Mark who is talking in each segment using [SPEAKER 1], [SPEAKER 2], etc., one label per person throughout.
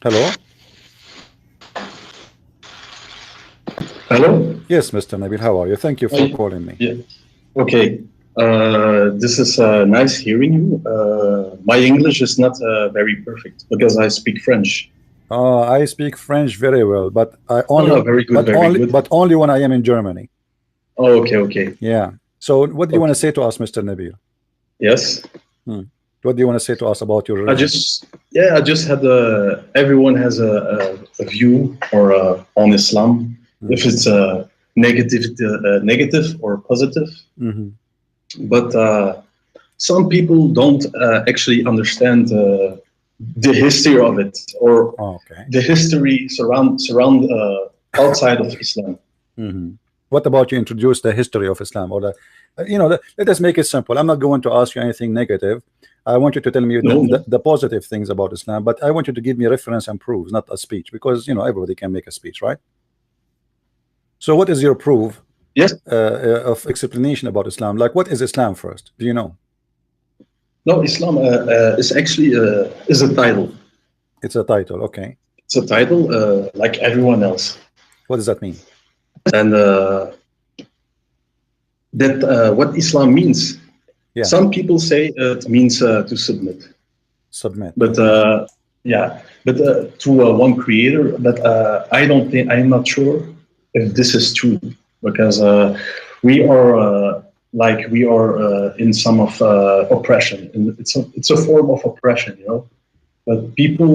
[SPEAKER 1] Hello?
[SPEAKER 2] Hello?
[SPEAKER 1] Yes, Mr. Nabil, how are you? Thank you for calling me.
[SPEAKER 2] Yeah. Okay. This is nice hearing you. My English is not very perfect because I speak French.
[SPEAKER 1] I speak French very well, but I only
[SPEAKER 2] Oh, very good, very good.
[SPEAKER 1] but only when I am in Germany.
[SPEAKER 2] Oh, okay, okay.
[SPEAKER 1] Yeah. So what do you want to
[SPEAKER 2] Okay.
[SPEAKER 1] say to us, Mr. Nabil?
[SPEAKER 2] Yes.
[SPEAKER 1] Hmm. What do you want to say to us about your religion?
[SPEAKER 2] I just had everyone has a view or on Islam, if
[SPEAKER 1] Hmm.
[SPEAKER 2] it's negative or positive.
[SPEAKER 1] Hmm.
[SPEAKER 2] But some people don't actually understand the history of it or
[SPEAKER 1] Okay.
[SPEAKER 2] the history surround outside of Islam.
[SPEAKER 1] Hmm. What about you introduce the history of Islam or the, let us make it simple. I'm not going to ask you anything negative. I want you to tell me
[SPEAKER 2] No, no.
[SPEAKER 1] the positive things about Islam, but I want you to give me reference and proofs, not a speech, because everybody can make a speech, right? So what is your proof
[SPEAKER 2] Yes.
[SPEAKER 1] of explanation about Islam? Like, what is Islam first? Do you know?
[SPEAKER 2] No. Islam is actually is a title.
[SPEAKER 1] It's a title, okay.
[SPEAKER 2] It's a title like everyone else,
[SPEAKER 1] What does that mean?
[SPEAKER 2] and that what Islam means.
[SPEAKER 1] Yeah,
[SPEAKER 2] Some people say it means to submit,
[SPEAKER 1] submit,
[SPEAKER 2] but
[SPEAKER 1] okay.
[SPEAKER 2] yeah, but to one creator. But I don't think I'm not sure if this is true because we are we are in some of oppression, and it's a form of oppression, you know. But people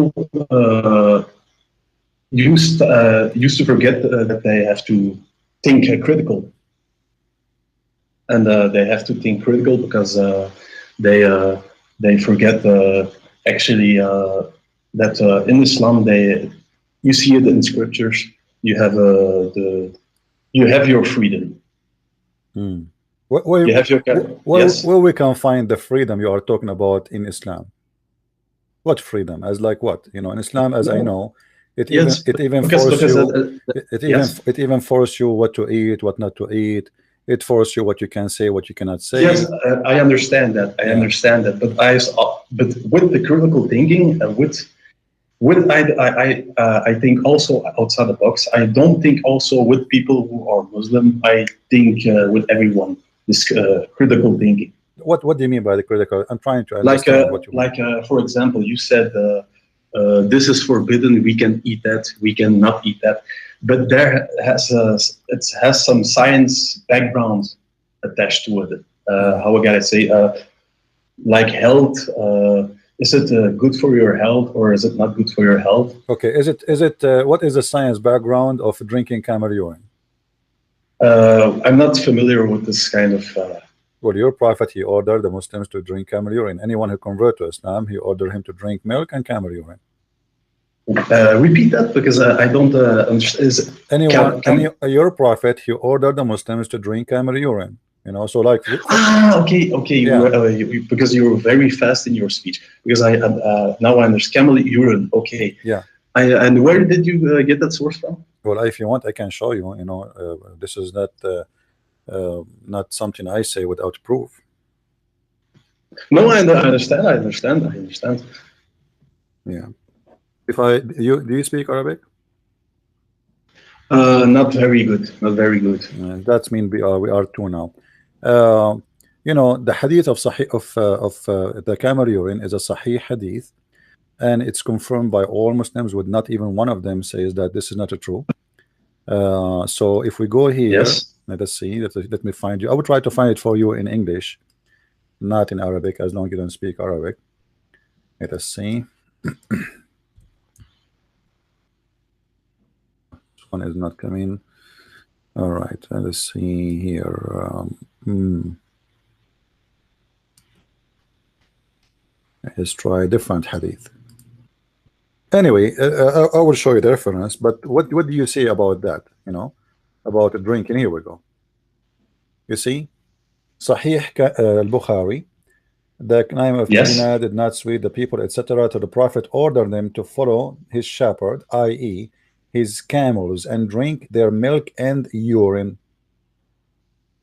[SPEAKER 2] used to forget that they have to think critical, and they have to think critical because they uh, they forget actually that in Islam they you see it in scriptures. You have the you have your freedom.
[SPEAKER 1] Hmm. Where,
[SPEAKER 2] You have your yes,
[SPEAKER 1] where we can find the freedom you are talking about in Islam? What freedom? As like what? In Islam, as I
[SPEAKER 2] no,
[SPEAKER 1] know, it even
[SPEAKER 2] yes,
[SPEAKER 1] it even force
[SPEAKER 2] because
[SPEAKER 1] you, it even
[SPEAKER 2] yes,
[SPEAKER 1] it even force you what to eat, what not to eat. It force you what you can say, what you cannot
[SPEAKER 2] yes,
[SPEAKER 1] say.
[SPEAKER 2] I understand that. I
[SPEAKER 1] Yeah.
[SPEAKER 2] understand that. But but with the critical thinking, with I think also outside the box. I don't think also with people who are Muslim. I think with everyone this critical thinking.
[SPEAKER 1] What do you mean by the critical? I'm trying to understand what you mean.
[SPEAKER 2] For example, you said this is forbidden. We can eat that. We cannot eat that. But there has it has some science background attached to it.
[SPEAKER 1] Hmm.
[SPEAKER 2] How I gotta say, like health. Is it good for your health or is it not good for your health?
[SPEAKER 1] Okay. Is it what is the science background of drinking camel urine?
[SPEAKER 2] I'm not familiar with this kind of.
[SPEAKER 1] Well, your prophet, he ordered the Muslims to drink camel urine. Anyone who convert to Islam, he ordered him to drink milk and camel urine.
[SPEAKER 2] Repeat that because I don't understand. Is it,
[SPEAKER 1] Your prophet, he ordered the Muslims to drink camel urine. So like,
[SPEAKER 2] okay, okay.
[SPEAKER 1] yeah,
[SPEAKER 2] Because you were very fast in your speech. Because I now I understand camel urine. Okay,
[SPEAKER 1] yeah.
[SPEAKER 2] and where did you get that source from?
[SPEAKER 1] Well, if you want, I can show you. This is not something I say without proof.
[SPEAKER 2] No, I understand. I understand. I understand.
[SPEAKER 1] Yeah. If I you do you speak Arabic?
[SPEAKER 2] Not very good. Not very good.
[SPEAKER 1] That's mean we are two now. The hadith of Sahih of the camel urine is a Sahih hadith, and it's confirmed by all Muslims. With not even one of them says that this is not true. So if we go here,
[SPEAKER 2] Yes.
[SPEAKER 1] let us see. Let me find you. I will try to find it for you in English, not in Arabic, as long as you don't speak Arabic. Let us see. This one is not coming. All right, let us see here. Let's try a different hadith. Anyway, I will show you the reference. But what do you say about that? About drinking. Here we go. You see, Sahih al-Bukhari. The name of
[SPEAKER 2] Yes.
[SPEAKER 1] Medina did not sweet the people, etc. To the Prophet ordered them to follow his shepherd, i.e., his camels, and drink their milk and urine.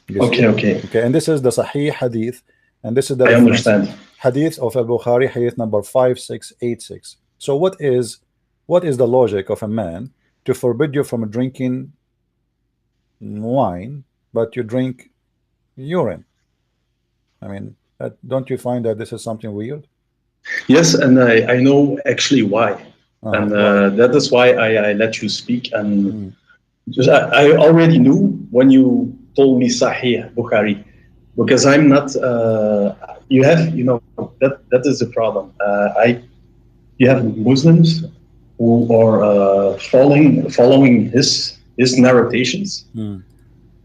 [SPEAKER 1] You see?
[SPEAKER 2] Okay. Okay.
[SPEAKER 1] Okay, and this is the Sahih Hadith, and this is the
[SPEAKER 2] I
[SPEAKER 1] reference.
[SPEAKER 2] understand.
[SPEAKER 1] Hadith of Al Bukhari, Hadith number 5686. So, what What is the logic of a man to forbid you from drinking wine, but you drink urine? I mean, don't you find that this is something weird?
[SPEAKER 2] Yes, and I know actually why. And
[SPEAKER 1] Why?
[SPEAKER 2] that is why I let you speak. And
[SPEAKER 1] Mm.
[SPEAKER 2] just, I already knew when you told me Sahih Bukhari, because I'm not. You have, you know, that is the problem. You have Muslims who are following his narrations,
[SPEAKER 1] Mm.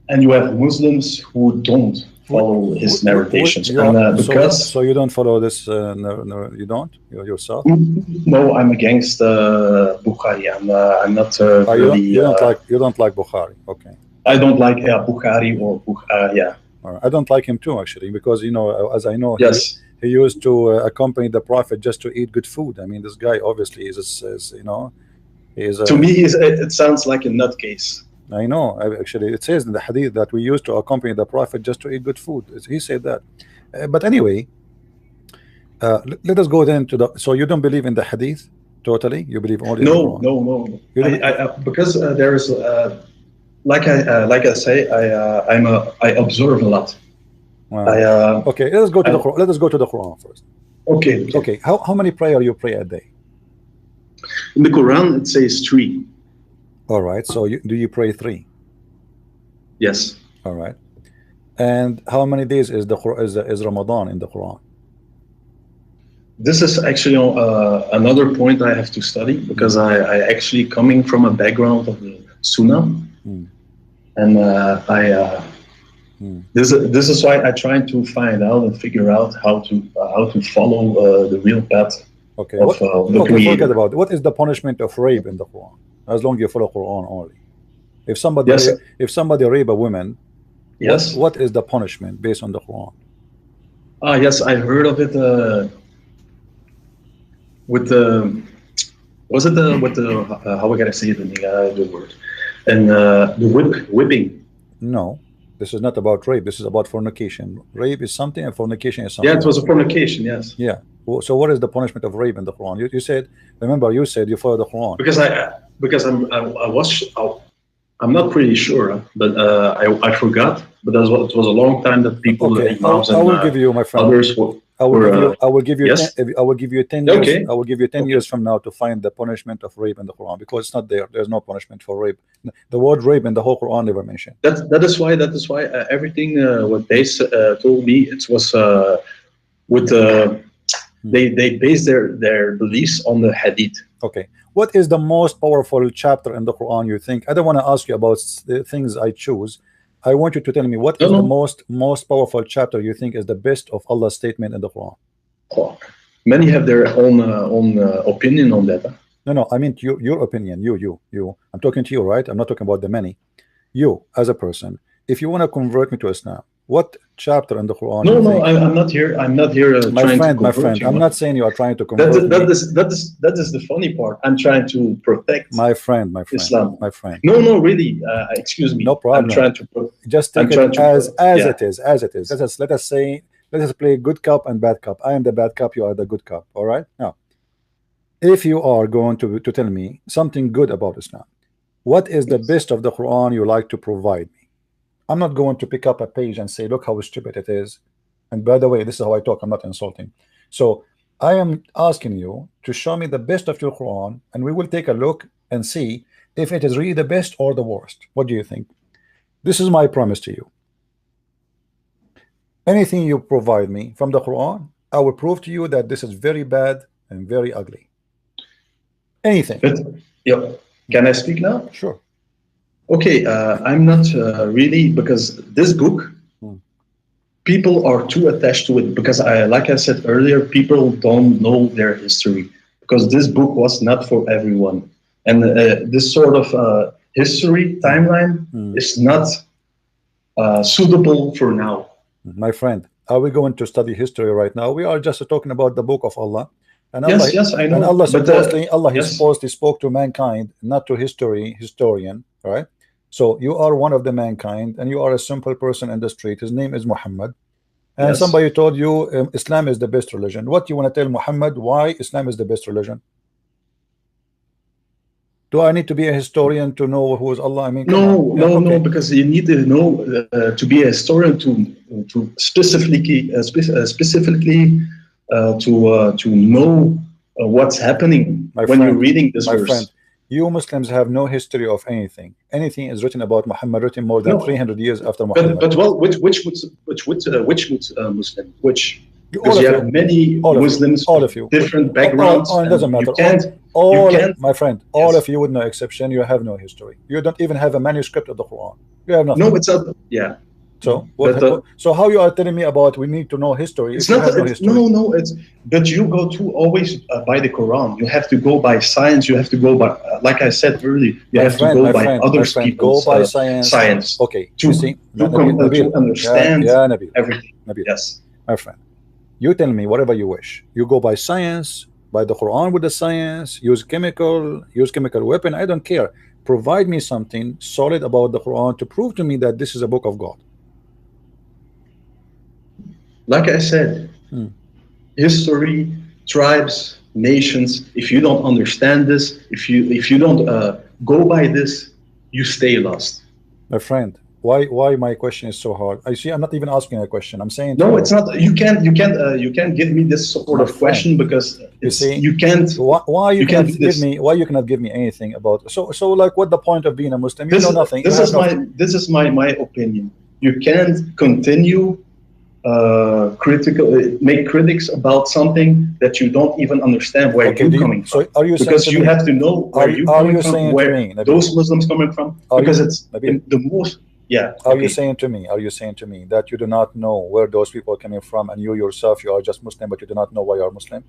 [SPEAKER 2] and you have Muslims who don't follow his narrations. And because
[SPEAKER 1] so you don't follow this? No, you don't yourself.
[SPEAKER 2] no, I'm against Bukhari. I'm not really.
[SPEAKER 1] You don't like Bukhari. Okay.
[SPEAKER 2] I don't like Bukhari or yeah.
[SPEAKER 1] I don't like him too, actually, because you know, as I know,
[SPEAKER 2] Yes.
[SPEAKER 1] he used to accompany the Prophet just to eat good food. I mean, this guy obviously is you know, he is
[SPEAKER 2] To me, it sounds like a nutcase.
[SPEAKER 1] I know. Actually, it says in the hadith that we used to accompany the Prophet just to eat good food. He said that. But anyway, let us go then to the. So you don't believe in the hadith totally? You believe only in the Quran?
[SPEAKER 2] No.
[SPEAKER 1] You don't-
[SPEAKER 2] Because there is, like I say, I observe a lot.
[SPEAKER 1] Wow. Okay, let us go to the Quran. Let us go to the Quran first.
[SPEAKER 2] Okay.
[SPEAKER 1] Okay. How many prayer you pray a day?
[SPEAKER 2] In the Quran, it says 3.
[SPEAKER 1] All right. So do you pray 3?
[SPEAKER 2] Yes.
[SPEAKER 1] All right. And how many days is is Ramadan in the Quran?
[SPEAKER 2] This is actually another point I have to study, because I actually coming from a background of the Sunnah, and this is why I try to find out and figure out how to follow the real path.
[SPEAKER 1] Okay.
[SPEAKER 2] Of the Creator.
[SPEAKER 1] Forget about it. What is the punishment of rape in the Quran? As long as you follow Quran only. If somebody rape a woman,
[SPEAKER 2] yes,
[SPEAKER 1] what is the punishment based on the Quran?
[SPEAKER 2] Yes, I heard of it. With the was it the with the how I gotta say the word, and the whipping.
[SPEAKER 1] No, this is not about rape. This is about fornication. Rape is something, and fornication is something.
[SPEAKER 2] Yeah, it was a fornication. Yes.
[SPEAKER 1] Yeah. So what is the punishment of rape in the Quran? You said. Remember, you said you follow the Quran.
[SPEAKER 2] Because I'm not pretty sure, but I forgot. But it was a long time that people.
[SPEAKER 1] Okay, I will give you, my friend.
[SPEAKER 2] Others
[SPEAKER 1] I will give you.
[SPEAKER 2] Yes?
[SPEAKER 1] I will give you 10 years.
[SPEAKER 2] Okay.
[SPEAKER 1] I will give you 10 years from now to find the punishment of rape in the Quran, because it's not there. There's no punishment for rape. The word rape in the whole Quran never mentioned.
[SPEAKER 2] That is why everything what they told me, it was with they base their beliefs on the hadith.
[SPEAKER 1] Okay. What is the most powerful chapter in the Quran, you think? I don't want to ask you about the things I choose. I want you to tell me what is the most powerful chapter you think is the best of Allah's statement in the Quran.
[SPEAKER 2] Oh, many have their own opinion on that.
[SPEAKER 1] No, I mean your opinion. You. I'm talking to you, right? I'm not talking about the many. You as a person, if you want to convert me to Islam, what chapter in the Quran?
[SPEAKER 2] No, I'm not here. I'm not here.
[SPEAKER 1] My friend. I'm not saying you are trying to convert me.
[SPEAKER 2] That is the funny part. I'm trying to protect.
[SPEAKER 1] My friend.
[SPEAKER 2] Islam.
[SPEAKER 1] My friend.
[SPEAKER 2] No, really. Excuse me.
[SPEAKER 1] No problem.
[SPEAKER 2] I'm trying to
[SPEAKER 1] just take it as it is. Let us say. Let us play good cop and bad cop. I am the bad cop. You are the good cop. All right. Now, if you are going to tell me something good about Islam, what is the best of the Quran you like to provide me? I'm not going to pick up a page and say, look how stupid it is. And by the way, this is how I talk. I'm not insulting. So I am asking you to show me the best of your Quran, and we will take a look and see if it is really the best or the worst. What do you think? This is my promise to you. Anything you provide me from the Quran, I will prove to you that this is very bad and very ugly. Anything.
[SPEAKER 2] Yeah. Can I speak now?
[SPEAKER 1] Sure.
[SPEAKER 2] Okay, I'm not really, because this book, people are too attached to it, because like I said earlier, people don't know their history, because this book was not for everyone. And this sort of history timeline is not suitable for now.
[SPEAKER 1] My friend, are we going to study history right now? We are just talking about the book of Allah. And Allah,
[SPEAKER 2] yes, I know.
[SPEAKER 1] And Allah supposedly spoke to mankind, not to historian, right? So you are one of the mankind, and you are a simple person in the street. His name is Muhammad, and somebody told you Islam is the best religion. What do you want to tell Muhammad? Why Islam is the best religion? Do I need to be a historian to know who is Allah? I mean, come
[SPEAKER 2] No,
[SPEAKER 1] on. Yeah,
[SPEAKER 2] no, no,
[SPEAKER 1] okay.
[SPEAKER 2] because you need to know to be a historian to specifically to know what's happening
[SPEAKER 1] My
[SPEAKER 2] when you're
[SPEAKER 1] friend,
[SPEAKER 2] reading this
[SPEAKER 1] my
[SPEAKER 2] verse.
[SPEAKER 1] friend, you Muslims have no history of anything. Anything is written about Muhammad written more than
[SPEAKER 2] No,
[SPEAKER 1] 300 years after Muhammad.
[SPEAKER 2] but well, Muslim? Which?
[SPEAKER 1] All
[SPEAKER 2] Because
[SPEAKER 1] of
[SPEAKER 2] you
[SPEAKER 1] you,
[SPEAKER 2] have many
[SPEAKER 1] all of you,
[SPEAKER 2] Muslims
[SPEAKER 1] all
[SPEAKER 2] with
[SPEAKER 1] of you.
[SPEAKER 2] different backgrounds,
[SPEAKER 1] It doesn't
[SPEAKER 2] and
[SPEAKER 1] matter.
[SPEAKER 2] you
[SPEAKER 1] All,
[SPEAKER 2] can't.
[SPEAKER 1] my friend, all
[SPEAKER 2] Yes.
[SPEAKER 1] of you with no exception, you have no history. You don't even have a manuscript of the Quran. You have nothing.
[SPEAKER 2] No, it's not. Yeah.
[SPEAKER 1] So
[SPEAKER 2] But,
[SPEAKER 1] so how you are telling me about we need to know history
[SPEAKER 2] it's
[SPEAKER 1] if you
[SPEAKER 2] not.
[SPEAKER 1] have no
[SPEAKER 2] It's,
[SPEAKER 1] history?
[SPEAKER 2] no. It's but you go to always by the Quran. You have to go by science. You have to go by, like I said earlier, you have to go by other people's
[SPEAKER 1] go by science.
[SPEAKER 2] science.
[SPEAKER 1] Okay,
[SPEAKER 2] To
[SPEAKER 1] you see,
[SPEAKER 2] to understand
[SPEAKER 1] Nabil,
[SPEAKER 2] everything.
[SPEAKER 1] Nabil,
[SPEAKER 2] Yes.
[SPEAKER 1] my friend, you tell me whatever you wish. You go by science, by the Quran with the science, use chemical weapon. I don't care. Provide me something solid about the Quran to prove to me that this is a book of God.
[SPEAKER 2] Like I said, history, tribes, nations. If you don't understand this, if you don't go by this, you stay lost.
[SPEAKER 1] My friend, why my question is so hard? I see. I'm not even asking a question. I'm saying
[SPEAKER 2] no, it's not. You can't give me this sort of question because you can't.
[SPEAKER 1] Why you
[SPEAKER 2] cannot
[SPEAKER 1] give me? Why you cannot give me anything about? So like, what the point of being a Muslim? You know nothing.
[SPEAKER 2] This is my opinion. You can't continue make critics about something that you don't even understand where you're coming from.
[SPEAKER 1] So are you
[SPEAKER 2] because
[SPEAKER 1] saying
[SPEAKER 2] you have to know where you're coming from, where those Muslims coming from, because it's the most. Yeah.
[SPEAKER 1] Are you saying to me that you do not know where those people are coming from, and you yourself, you are just Muslim, but you do not know why you are Muslim?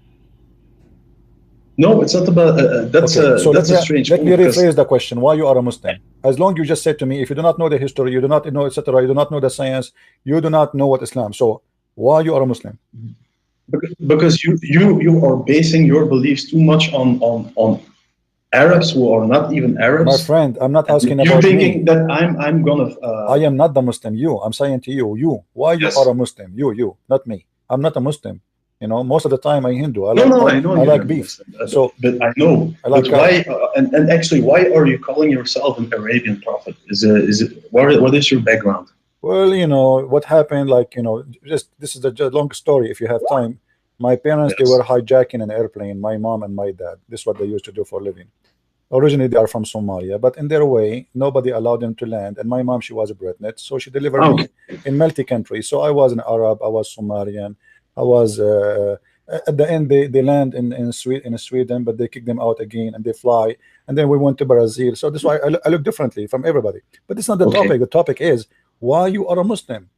[SPEAKER 2] No, it's not about that's a strange.
[SPEAKER 1] Let me rephrase the question: why you are a Muslim? As long you just said to me, if you do not know the history, you do not know, etc., you do not know the science, you do not know what Islam. So why you are a Muslim?
[SPEAKER 2] Because you are basing your beliefs too much on Arabs who are not even Arabs.
[SPEAKER 1] My friend, I'm not asking
[SPEAKER 2] you're
[SPEAKER 1] about
[SPEAKER 2] thinking
[SPEAKER 1] me.
[SPEAKER 2] that I'm gonna.
[SPEAKER 1] I am not the Muslim. I'm saying to you. Why you are a Muslim? You, not me. I'm not a Muslim. You know, most of the time I'm Hindu. I like beef. So,
[SPEAKER 2] but I know. But why? And actually, why are you calling yourself an Arabian prophet? Is it what is your background?
[SPEAKER 1] Well, you know what happened. Like, you know, just this is a long story. If you have time, my parents they were hijacking an airplane. My mom and my dad. This is what they used to do for a living. Originally, they are from Somalia, but in their way, nobody allowed them to land. And my mom, she was a Britnett, so she delivered me in multi-country. So I was an Arab, I was Somalian, I was. At the end, they land in Sweden, but they kick them out again, and they fly. And then we went to Brazil. So this is why I look differently from everybody. But it's not the topic. The topic is why you are a Muslim.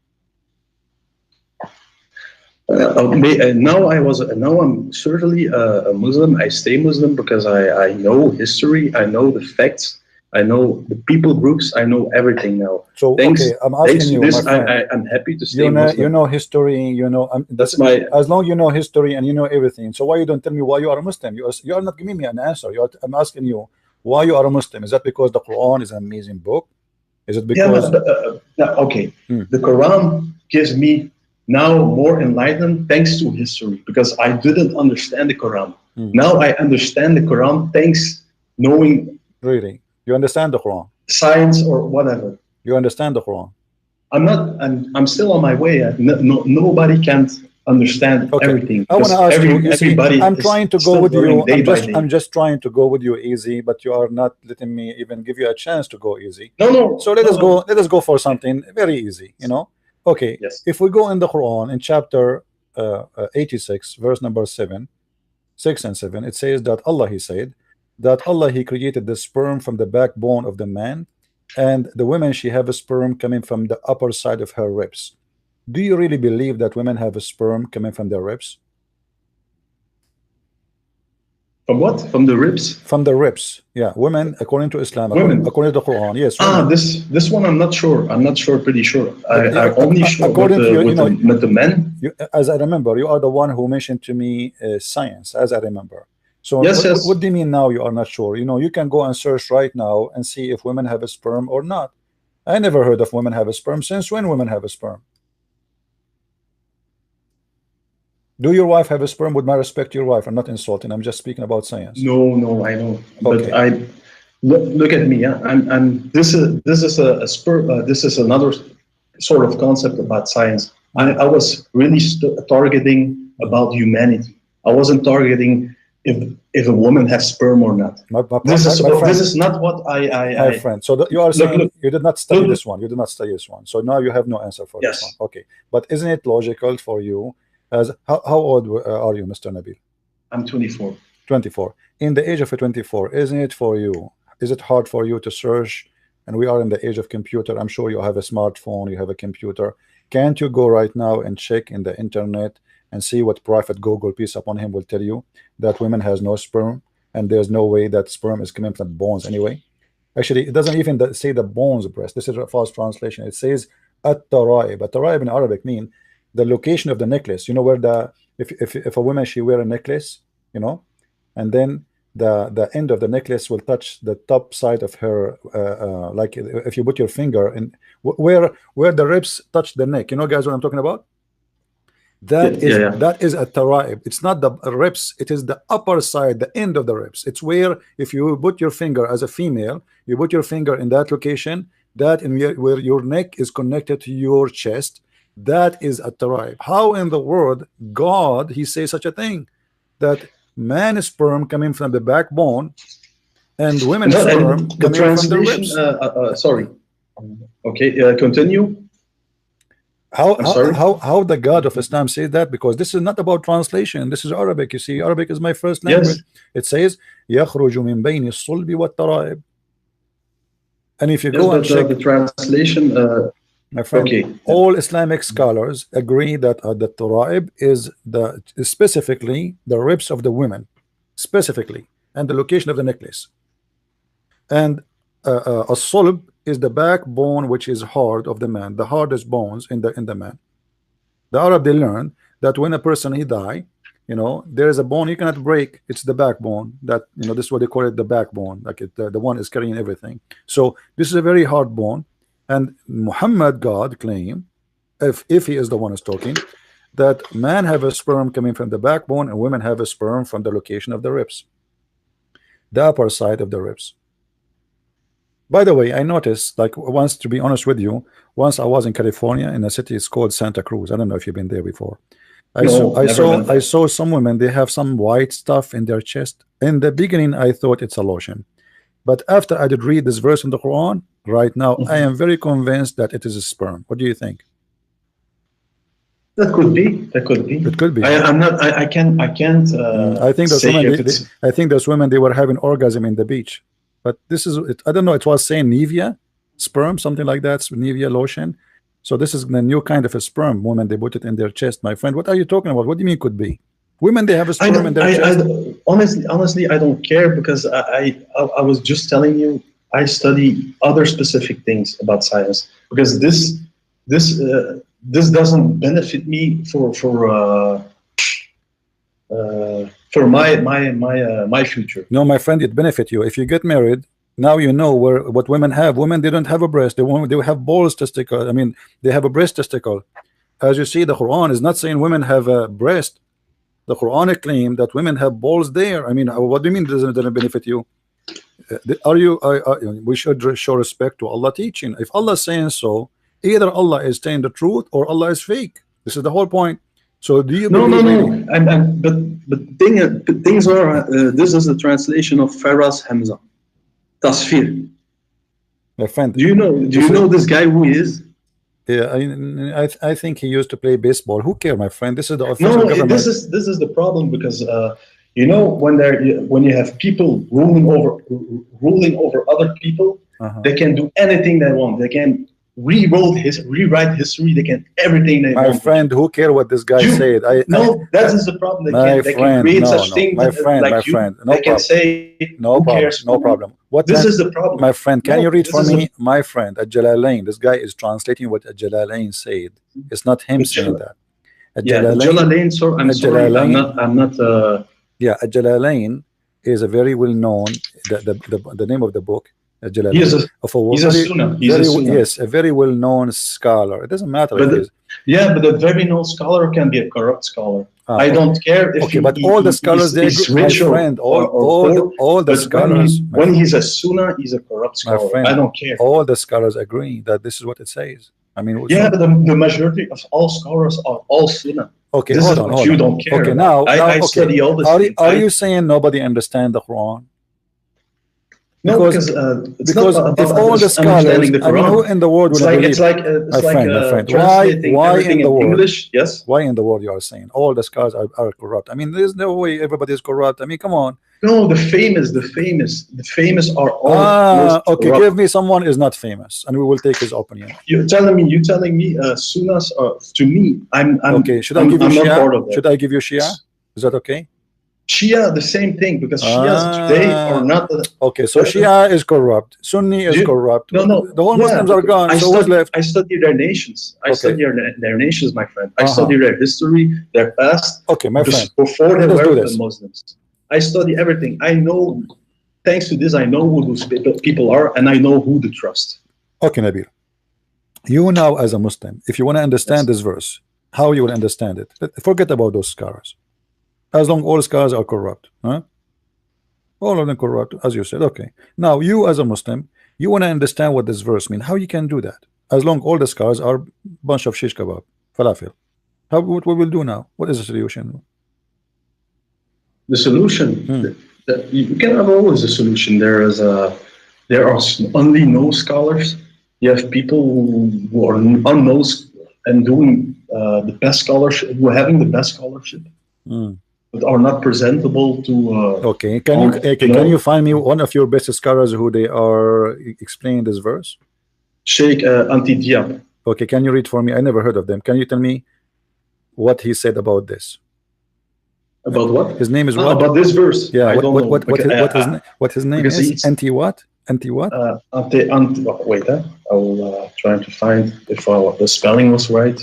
[SPEAKER 2] Now I'm certainly a Muslim. I stay Muslim because I know history, I know the facts, I know the people groups, I know everything now.
[SPEAKER 1] So I'm asking you, my friend,
[SPEAKER 2] I'm happy to stay Muslim.
[SPEAKER 1] You know history, you know.
[SPEAKER 2] That's my.
[SPEAKER 1] As long you know history and you know everything, so why you don't tell me why you are a Muslim? You are not giving me an answer. I'm asking you why you are a Muslim. Is that because the Quran is an amazing book? Is it because?
[SPEAKER 2] Okay, the Quran gives me now more enlightened thanks to history, because I didn't understand the Quran. Now I understand the Quran thanks knowing.
[SPEAKER 1] Really, you understand the Quran?
[SPEAKER 2] Science or whatever.
[SPEAKER 1] You understand the Quran?
[SPEAKER 2] I'm still on my way. Nobody can understand everything.
[SPEAKER 1] I want to ask
[SPEAKER 2] everybody.
[SPEAKER 1] I'm trying to go with you. I'm just trying to go with you easy, but you are not letting me even give you a chance to go easy.
[SPEAKER 2] No.
[SPEAKER 1] So let us go for something very easy. You know. Okay,
[SPEAKER 2] yes.
[SPEAKER 1] If we go in the Quran in chapter 86, verse number 6 and 7, it says that Allah, He said that Allah, He created the sperm from the backbone of the man, and the woman, she have a sperm coming from the upper side of her ribs. Do you really believe that women have a sperm coming from their ribs?
[SPEAKER 2] From what? From the ribs?
[SPEAKER 1] From the ribs. Yeah, women, according to Islam, according to the Quran. Yes.
[SPEAKER 2] This one I'm not sure. I'm not sure. Pretty sure. I'm only sure
[SPEAKER 1] according to you,
[SPEAKER 2] with the men.
[SPEAKER 1] As I remember, you are the one who mentioned to me science. As I remember. So
[SPEAKER 2] yes.
[SPEAKER 1] What do you mean now you are not sure? You know, you can go and search right now and see if women have a sperm or not. I never heard of women have a sperm. Since when women have a sperm? Do your wife have a sperm? With my respect to your wife, I'm not insulting. I'm just speaking about science.
[SPEAKER 2] No, I know.
[SPEAKER 1] Okay.
[SPEAKER 2] But look at me. Yeah, this is a spur. This is another sort of concept about science. I was really targeting about humanity. I wasn't targeting if a woman has sperm or not. This is not what
[SPEAKER 1] my friend. So you are saying you did not study this one. You did not study this one. So now you have no answer for this one. Okay, but isn't it logical for you? As how old are you, Mr. Nabil?
[SPEAKER 2] I'm 24.
[SPEAKER 1] 24. In the age of 24, isn't it for you? Is it hard for you to search? And we are in the age of computer. I'm sure you have a smartphone, you have a computer. Can't you go right now and check in the internet and see what Prophet Google, peace upon him, will tell you that women has no sperm, and there's no way that sperm is coming from bones anyway. Actually, it doesn't even say the bones breast. This is a false translation. It says at-taraib. At-taraib in Arabic mean the location of the necklace. You know where the if a woman, she wear a necklace, you know, and then the end of the necklace will touch the top side of her, like if you put your finger in where the ribs touch the neck. You know, guys, what I'm talking about? That is a taraib. It's not the ribs, it is the upper side, the end of the ribs. It's where if you put your finger as a female, you put your finger in that location, that in where your neck is connected to your chest, that is a taraib. How in the world God he says such a thing, that man's sperm coming from the backbone and women's sperm coming from the ribs?
[SPEAKER 2] Sorry. Okay, continue.
[SPEAKER 1] How the God of Islam says that? Because this is not about translation. This is Arabic. You see, Arabic is my first language.
[SPEAKER 2] Yes.
[SPEAKER 1] It says يخرج من بين الصلب والترائب. And if you go and check
[SPEAKER 2] the translation,
[SPEAKER 1] my friend,
[SPEAKER 2] okay,
[SPEAKER 1] all Islamic scholars agree that the taraib is specifically the ribs of the women, specifically, and the location of the necklace. And a sulb is the backbone, which is hard of the man, the hardest bones in the man. The Arab, they learn that when a person he die, you know, there is a bone you cannot break. It's the backbone. That, you know, this is what they call it, the backbone. Like the one is carrying everything. So this is a very hard bone. And Muhammad, God claim, if he is the one who's talking, that man have a sperm coming from the backbone and women have a sperm from the location of the ribs, the upper side of the ribs. By the way, I noticed, like, once, to be honest with you, once I was in California in a city, it's called Santa Cruz. I don't know if you've been there before. I saw some women, they have some white stuff in their chest. In the beginning, I thought it's a lotion. But after I did read this verse in the Quran, right now, I am very convinced that it is a sperm. What do you think?
[SPEAKER 2] That could be. That could be.
[SPEAKER 1] It could be.
[SPEAKER 2] I can't.
[SPEAKER 1] I think those women. I think those women, they were having orgasm in the beach. But this is it. I don't know. It was saying Nivea sperm, something like that. Nivea lotion. So this is the new kind of a sperm. Women, they put it in their chest. My friend, what are you talking about? What do you mean could be? Women, they have a sperm in their chest.
[SPEAKER 2] Honestly, I don't care, because I was just telling you I study other specific things about science, because this doesn't benefit me for my future.
[SPEAKER 1] No, my friend, it benefit you if you get married. Now you know what women have. Women, they don't have a breast. They have balls testicle. I mean, they have a breast testicle. As you see, the Quran is not saying women have a breast. The Quranic claim that women have balls there. I mean, what do you mean doesn't benefit you? We should show respect to Allah teaching. If Allah is saying so, either Allah is saying the truth or Allah is fake. This is the whole point. So do you believe?
[SPEAKER 2] But things are. This is the translation of Faraz Hamza, Tasfir.
[SPEAKER 1] My friend,
[SPEAKER 2] do you know this guy who he is?
[SPEAKER 1] Yeah, I think he used to play baseball. Who cares, my friend? This is the official government.
[SPEAKER 2] This is the problem, because you know, when you have people ruling over other people, they can do anything they want. They can rewrite history. They can everything they want.
[SPEAKER 1] My friend, who cares what this guy said?
[SPEAKER 2] That is the problem. They can create such things.
[SPEAKER 1] My friend,
[SPEAKER 2] they can say
[SPEAKER 1] no problem.
[SPEAKER 2] This is the problem.
[SPEAKER 1] My friend, can you read for me? My friend, Al-Jalalain, this guy is translating what Al-Jalalain said. It's not him saying that.
[SPEAKER 2] Al-Jalalain, sorry, I'm sorry, I'm not.
[SPEAKER 1] Yeah, Al-Jalalain is a very well known. The name of the book.
[SPEAKER 2] He's a Sunnah.
[SPEAKER 1] Yes, a very well known scholar. It doesn't matter.
[SPEAKER 2] But a very known scholar can be a corrupt scholar. I don't care if
[SPEAKER 1] okay, but all the scholars, they
[SPEAKER 2] he's
[SPEAKER 1] agree,
[SPEAKER 2] rich
[SPEAKER 1] my friend,
[SPEAKER 2] or
[SPEAKER 1] all the
[SPEAKER 2] but
[SPEAKER 1] scholars,
[SPEAKER 2] when he's a Sunnah, he's a corrupt
[SPEAKER 1] my
[SPEAKER 2] scholar.
[SPEAKER 1] friend,
[SPEAKER 2] I don't care.
[SPEAKER 1] all the scholars agree that this is what it says. I mean,
[SPEAKER 2] Yeah,
[SPEAKER 1] so,
[SPEAKER 2] but the majority of all scholars are all Sunnah.
[SPEAKER 1] okay,
[SPEAKER 2] This
[SPEAKER 1] hold
[SPEAKER 2] is
[SPEAKER 1] on,
[SPEAKER 2] what
[SPEAKER 1] hold
[SPEAKER 2] you
[SPEAKER 1] on.
[SPEAKER 2] don't care
[SPEAKER 1] Okay,
[SPEAKER 2] about.
[SPEAKER 1] now,
[SPEAKER 2] I
[SPEAKER 1] okay.
[SPEAKER 2] study all this.
[SPEAKER 1] Are you saying nobody understands the Quran?
[SPEAKER 2] No,
[SPEAKER 1] Because
[SPEAKER 2] it's not about
[SPEAKER 1] if all the scholars,
[SPEAKER 2] understanding the Quran.
[SPEAKER 1] I mean, who in the world
[SPEAKER 2] It's
[SPEAKER 1] will
[SPEAKER 2] like
[SPEAKER 1] believe?
[SPEAKER 2] it's like
[SPEAKER 1] My friend,
[SPEAKER 2] translating
[SPEAKER 1] why
[SPEAKER 2] everything
[SPEAKER 1] in the world?
[SPEAKER 2] English. Yes.
[SPEAKER 1] Why in the world you are saying all the scholars are corrupt? I mean, there's no way everybody is corrupt. I mean, come on.
[SPEAKER 2] No, the famous are all most
[SPEAKER 1] okay.
[SPEAKER 2] corrupt.
[SPEAKER 1] Give me someone is not famous, and we will take his opinion.
[SPEAKER 2] You're telling me, Sunnas are to me. I'm
[SPEAKER 1] okay. Should I give you
[SPEAKER 2] I'm
[SPEAKER 1] Shia?
[SPEAKER 2] not part of that.
[SPEAKER 1] Should I give you Shia? Is that okay?
[SPEAKER 2] Shia, the same thing, because Shias today are not.
[SPEAKER 1] Okay, so Shia is corrupt, Sunni is corrupt.
[SPEAKER 2] No,
[SPEAKER 1] the whole Muslims are gone. So what's left?
[SPEAKER 2] I study their nations. I study their nations, my friend. I
[SPEAKER 1] Uh-huh.
[SPEAKER 2] study their history, their past.
[SPEAKER 1] Okay, my friend.
[SPEAKER 2] Before they
[SPEAKER 1] Let's
[SPEAKER 2] were
[SPEAKER 1] do this.
[SPEAKER 2] Muslims, I study everything. I know. Thanks to this, I know who those people are, and I know who to trust.
[SPEAKER 1] Okay, Nabil. You now, as a Muslim, if you want to understand this verse, how you will understand it? Forget about those scholars. As long all scholars are corrupt, huh? All of them corrupt, as you said. Okay. Now you, as a Muslim, you want to understand what this verse means. How you can do that? As long all the scholars are bunch of shish kebab, falafel. What we will do now? What is the solution?
[SPEAKER 2] The solution. You can have always a solution. There are only no scholars. You have people who are unknowns and doing the best scholarship, who are having the best scholarship, but are not presentable to.
[SPEAKER 1] Okay, can you find me one of your best scholars who they are explaining this verse?
[SPEAKER 2] Sheikh Anti Diab.
[SPEAKER 1] Okay, can you read for me? I never heard of them. Can you tell me what he said about this?
[SPEAKER 2] About what?
[SPEAKER 1] His name is what?
[SPEAKER 2] About this verse.
[SPEAKER 1] Yeah.
[SPEAKER 2] I don't
[SPEAKER 1] know. What his name is? Anti what? Anti what?
[SPEAKER 2] Wait. I will try to find if the spelling was right.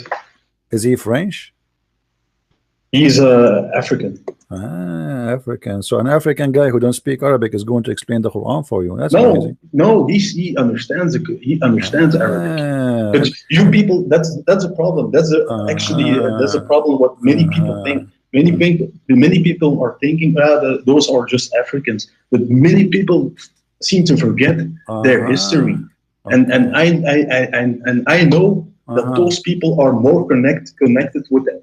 [SPEAKER 1] Is he French?
[SPEAKER 2] He's African.
[SPEAKER 1] African. So an African guy who don't speak Arabic is going to explain the Quran for you. That's amazing.
[SPEAKER 2] No, he understands Arabic. But you people, that's a problem. That's a problem. What many people think. Many people are thinking those are just Africans, but many people seem to forget their history. And I know that those people are more connected with the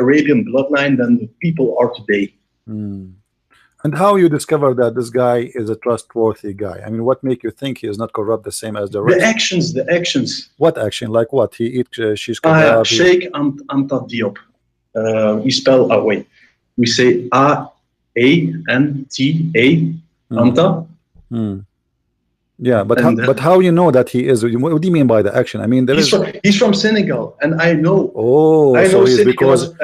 [SPEAKER 2] Arabian bloodline than the people are today.
[SPEAKER 1] And how you discover that this guy is a trustworthy guy? I mean, what make you think he is not corrupt the same as the rest?
[SPEAKER 2] The actions.
[SPEAKER 1] What action? Like what? He eat shish kebab.
[SPEAKER 2] Sheikh Anta Diop. We spell we say A-N-T-A Anta.
[SPEAKER 1] Yeah, but how you know that he is? What do you mean by the action? I mean,
[SPEAKER 2] he's from Senegal, and I know.
[SPEAKER 1] So he's because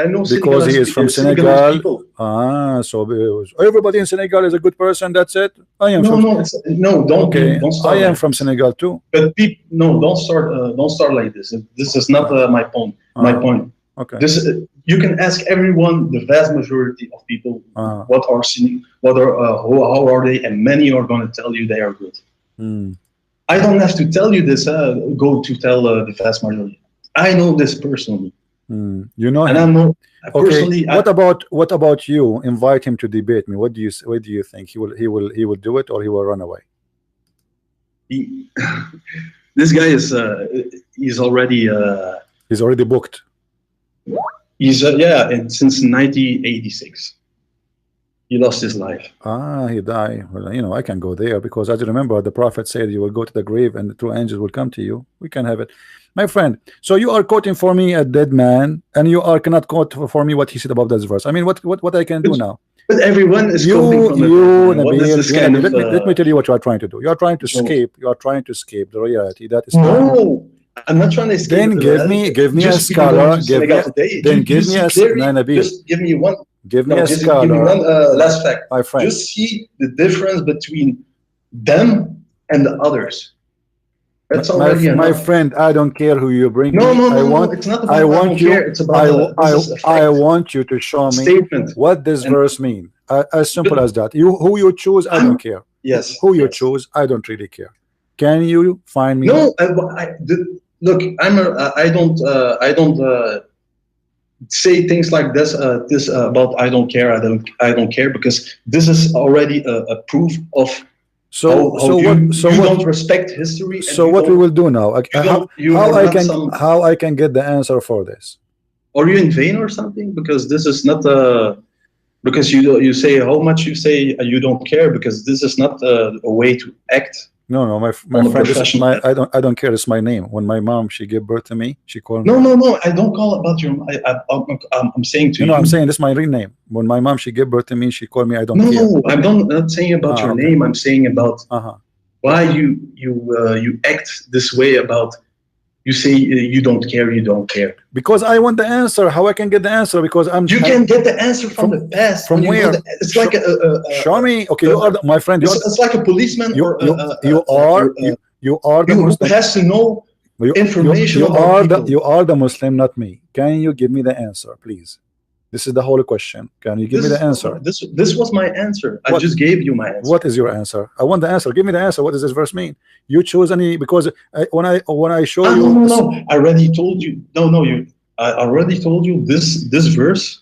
[SPEAKER 1] he is from Senegal. So everybody in Senegal is a good person. That's it. I am. Don't start. I am from Senegal too.
[SPEAKER 2] But don't start like this. This is not my point. My point.
[SPEAKER 1] Okay.
[SPEAKER 2] You can ask everyone. The vast majority of people how are they, and many are going to tell you they are good. I don't have to tell you this. Go to tell the vast majority. I know this personally.
[SPEAKER 1] You know,
[SPEAKER 2] and I know personally.
[SPEAKER 1] What about you? Invite him to debate me. What do you think? He will do it, or he will run away?
[SPEAKER 2] This guy is he's already
[SPEAKER 1] booked.
[SPEAKER 2] He's since 1986. He lost his life.
[SPEAKER 1] He died. Well, I can go there because as you remember, the Prophet said you will go to the grave and the two angels will come to you. We can have it, my friend. So you are quoting for me a dead man, and you cannot quote for me what he said about this verse. I mean, what I can do now?
[SPEAKER 2] But everyone is quoting from
[SPEAKER 1] Nabil, let me tell you what you are trying to do. You are trying to escape. You are trying to escape the reality that is.
[SPEAKER 2] No, I'm not trying to escape.
[SPEAKER 1] Then give me a scholar. Just
[SPEAKER 2] give me one.
[SPEAKER 1] Give me a scholar.
[SPEAKER 2] Give me one last fact.
[SPEAKER 1] My friend.
[SPEAKER 2] Just see the difference between them and the others. That's already enough.
[SPEAKER 1] My friend, I don't care who you bring.
[SPEAKER 2] No, it's not about it's about
[SPEAKER 1] I want you to show me what this verse means. As simple as that. Who you choose, I don't care.
[SPEAKER 2] Yes.
[SPEAKER 1] Who you choose, I don't really care. Can you find me?
[SPEAKER 2] No, look, I don't say things like this, about I don't care, I don't care, because this is already a proof of how you don't respect history.
[SPEAKER 1] So what we will do now? How I can get the answer for this?
[SPEAKER 2] Are you in vain or something? Because this is not because you say how much you say you don't care, because this is not a way to act.
[SPEAKER 1] No, my friend, this is my, I don't care. It's my name. When my mom, she gave birth to me, she called me.
[SPEAKER 2] No, I don't call about your. I'm saying to you.
[SPEAKER 1] No, I'm saying this is my real name. When my mom, she gave birth to me, she called me. I don't care.
[SPEAKER 2] No, I'm not saying about your name. I'm saying about why you act this way about. You say you don't care. You don't care.
[SPEAKER 1] Because I want the answer. How I can get the answer? Because
[SPEAKER 2] You can get the answer from the past.
[SPEAKER 1] From where?
[SPEAKER 2] It's like
[SPEAKER 1] show me. Okay, you are my friend.
[SPEAKER 2] It's like a policeman.
[SPEAKER 1] You are the Muslim.
[SPEAKER 2] Who has to know information.
[SPEAKER 1] You are the Muslim, not me. Can you give me the answer, please? This is the whole question. Can you give me the answer?
[SPEAKER 2] This was my answer. I just gave you my answer.
[SPEAKER 1] What is your answer? I want the answer. Give me the answer. What does this verse mean? You choose any, because when I show you.
[SPEAKER 2] No. I already told you. I already told you this verse.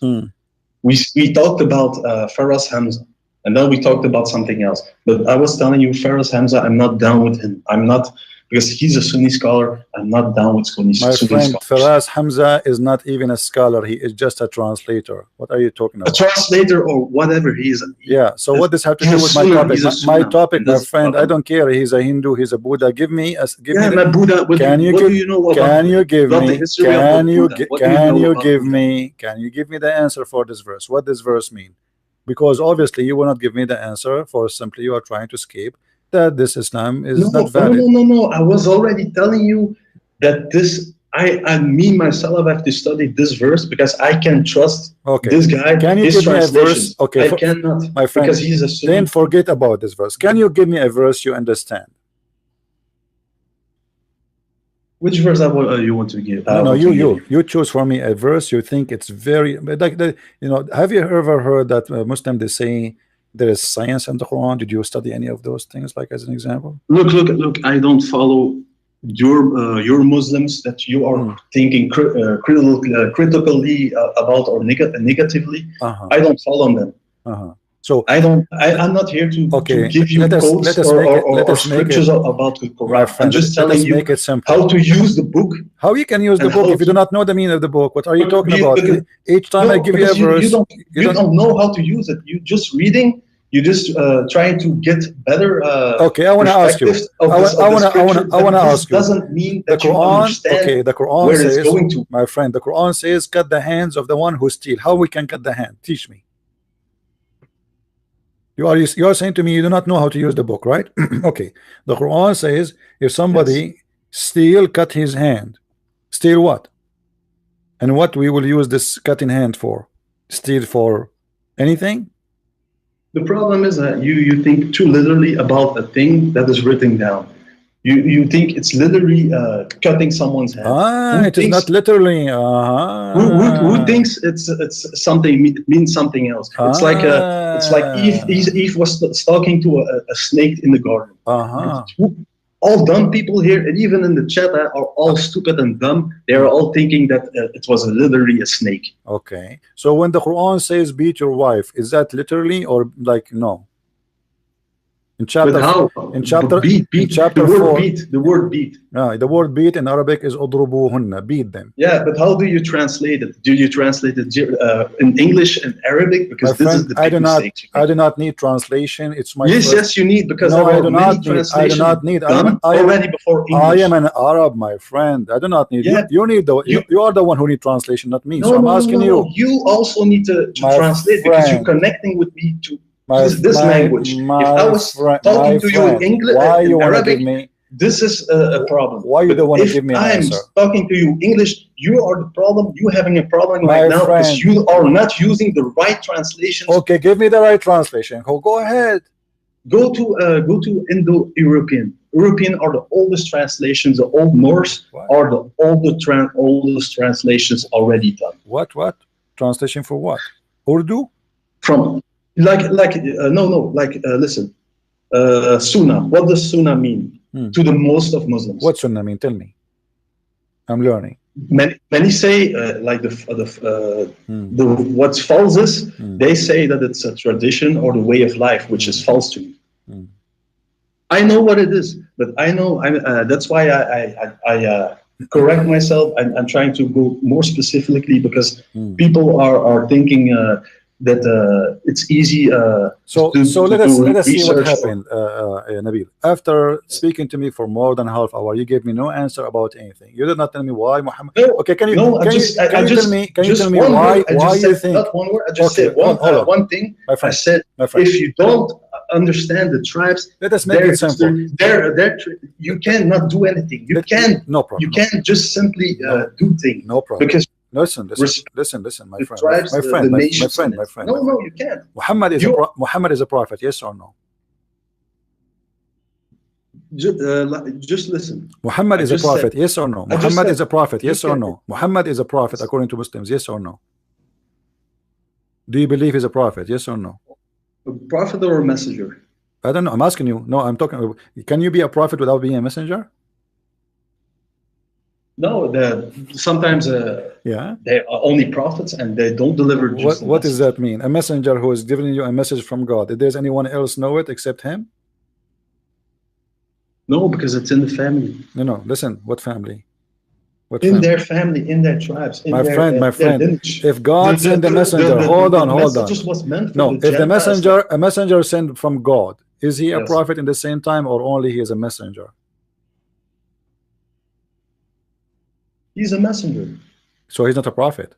[SPEAKER 2] We talked about Faraz Hamza, and then we talked about something else. But I was telling you, Faraz Hamza, I'm not down with him. I'm not. Because he's a Sunni scholar, I'm not down with Sunni scholars.
[SPEAKER 1] My friend, Faraz Hamza is not even a scholar. He is just a translator. What are you talking about?
[SPEAKER 2] A translator or whatever he is.
[SPEAKER 1] Yeah. So what does have to do with my topic? My topic, my friend. I don't care. He's a Hindu. He's a Buddha. Give me.
[SPEAKER 2] My Buddha. Can you give
[SPEAKER 1] me the answer for this verse? What does verse mean? Because obviously you will not give me the answer, for simply you are trying to escape that this Islam is not valid.
[SPEAKER 2] No. I was already telling you that this. I me myself have to study this verse because I can trust this guy.
[SPEAKER 1] Can you give me a verse? Okay,
[SPEAKER 2] I cannot,
[SPEAKER 1] my friend.
[SPEAKER 2] Because he's a Sunni.
[SPEAKER 1] Then forget about this verse. Can you give me a verse you understand?
[SPEAKER 2] Which verse you want to give?
[SPEAKER 1] No, you choose for me a verse you think it's very like Have you ever heard that Muslim they say there is science in the Quran? Did you study any of those things, like as an example?
[SPEAKER 2] Look. I don't follow your Muslims that you are thinking critically about or negatively. I don't follow them.
[SPEAKER 1] So
[SPEAKER 2] I'm not here to give you quotes or scriptures about the Quran. I'm just telling you how to use the book.
[SPEAKER 1] How you can use the book if you do not know the meaning of the book? What are you talking about? Each time I give you a verse,
[SPEAKER 2] you don't know how to use it. You just reading. You just trying to get better.
[SPEAKER 1] Okay, I want to ask you. I want to ask you.
[SPEAKER 2] Doesn't mean
[SPEAKER 1] that
[SPEAKER 2] you understand.
[SPEAKER 1] Okay, the Quran
[SPEAKER 2] where
[SPEAKER 1] says,
[SPEAKER 2] it's going to.
[SPEAKER 1] My friend, the Quran says, "Cut the hands of the one who steals." How we can cut the hand? Teach me. You are saying to me you do not know how to use the book, right? Okay, the Quran says if somebody steal, cut his hand. Steal what? And what we will use this cutting hand for? Steal for anything?
[SPEAKER 2] The problem is that you think too literally about a thing that is written down. You think it's literally cutting someone's hand.
[SPEAKER 1] It is not literally.
[SPEAKER 2] Who thinks it's something? It means something else. It's like Eve was talking to a snake in the garden. All dumb people here, and even in the chat, are all stupid and dumb. They are all thinking that it was literally a snake.
[SPEAKER 1] Okay, so when the Quran says beat your wife, is that literally or like no? In chapter,
[SPEAKER 2] beat,
[SPEAKER 1] in chapter
[SPEAKER 2] the word
[SPEAKER 1] 4,
[SPEAKER 2] beat, the word beat.
[SPEAKER 1] The word beat in Arabic is udrubuhunna, beat them.
[SPEAKER 2] Yeah, but how do you translate it? Do you translate it in English and Arabic? Because this is the big mistake.
[SPEAKER 1] I do not need translation. It's my
[SPEAKER 2] yes, you need, because
[SPEAKER 1] no, I do not need.
[SPEAKER 2] Already before English.
[SPEAKER 1] I am an Arab, my friend. I do not need.
[SPEAKER 2] Yeah.
[SPEAKER 1] You need you are the one who need translation, not me. So I'm asking you.
[SPEAKER 2] You also need to translate, because you're connecting with me to this language. If I was talking to you in English and Arabic, this is a problem.
[SPEAKER 1] Why you don't want to give me an answer?
[SPEAKER 2] If I'm talking to you English, you are the problem. You having a problem right now because you are not using the right translation.
[SPEAKER 1] Okay, give me the right translation. Go ahead.
[SPEAKER 2] Go to Indo-European. European are the oldest translations. The Old Norse are the oldest translations already done.
[SPEAKER 1] What translation for what? Urdu?
[SPEAKER 2] From listen, Sunnah. What does Sunnah mean to the most of Muslims?
[SPEAKER 1] What Sunnah mean? Tell me. I'm learning.
[SPEAKER 2] Many say like the what's false is they say that it's a tradition or the way of life, which is false to me. I know what it is, but I know that's why I correct myself. I'm trying to go more specifically because people are thinking that it's easy.
[SPEAKER 1] So let us see what
[SPEAKER 2] research
[SPEAKER 1] happened, Nabil. After speaking to me for more than half hour, you gave me no answer about anything. You did not tell me why Muhammad.
[SPEAKER 2] No,
[SPEAKER 1] Okay, can you tell me why you think?
[SPEAKER 2] Not one word. I just said one thing.
[SPEAKER 1] My friend,
[SPEAKER 2] I said if you don't understand the tribes,
[SPEAKER 1] let us make it simple.
[SPEAKER 2] You cannot do anything. You can't.
[SPEAKER 1] No problem.
[SPEAKER 2] You can't just simply do things.
[SPEAKER 1] No problem.
[SPEAKER 2] Because
[SPEAKER 1] listen, my
[SPEAKER 2] the
[SPEAKER 1] friend,
[SPEAKER 2] tribes,
[SPEAKER 1] my friend.
[SPEAKER 2] No, you can't.
[SPEAKER 1] Muhammad is a prophet, yes or no?
[SPEAKER 2] Just listen.
[SPEAKER 1] Muhammad is a prophet, yes or no? Muhammad is a prophet, yes or
[SPEAKER 2] can-
[SPEAKER 1] no? Muhammad is a prophet according to Muslims, yes or no? Do you believe he's a prophet, yes or no?
[SPEAKER 2] A prophet or a messenger?
[SPEAKER 1] I don't know. I'm asking you. No, I'm talking. Can you be a prophet without being a messenger?
[SPEAKER 2] No, sometimes
[SPEAKER 1] Yeah.
[SPEAKER 2] they are only prophets and they don't deliver just
[SPEAKER 1] What does that mean? A messenger who is giving you a message from God. Does anyone else know it except him?
[SPEAKER 2] No, because it's in the family.
[SPEAKER 1] No. Listen, what family? What
[SPEAKER 2] in
[SPEAKER 1] family?
[SPEAKER 2] their family, in their tribes, in
[SPEAKER 1] my
[SPEAKER 2] their,
[SPEAKER 1] friend,
[SPEAKER 2] lineage.
[SPEAKER 1] If God sent a messenger, hold on.
[SPEAKER 2] Was meant for
[SPEAKER 1] No,
[SPEAKER 2] the
[SPEAKER 1] if a messenger sent from God, is he a
[SPEAKER 2] Yes.
[SPEAKER 1] prophet in the same time, or only he is a messenger?
[SPEAKER 2] He's a messenger.
[SPEAKER 1] So he's not a prophet.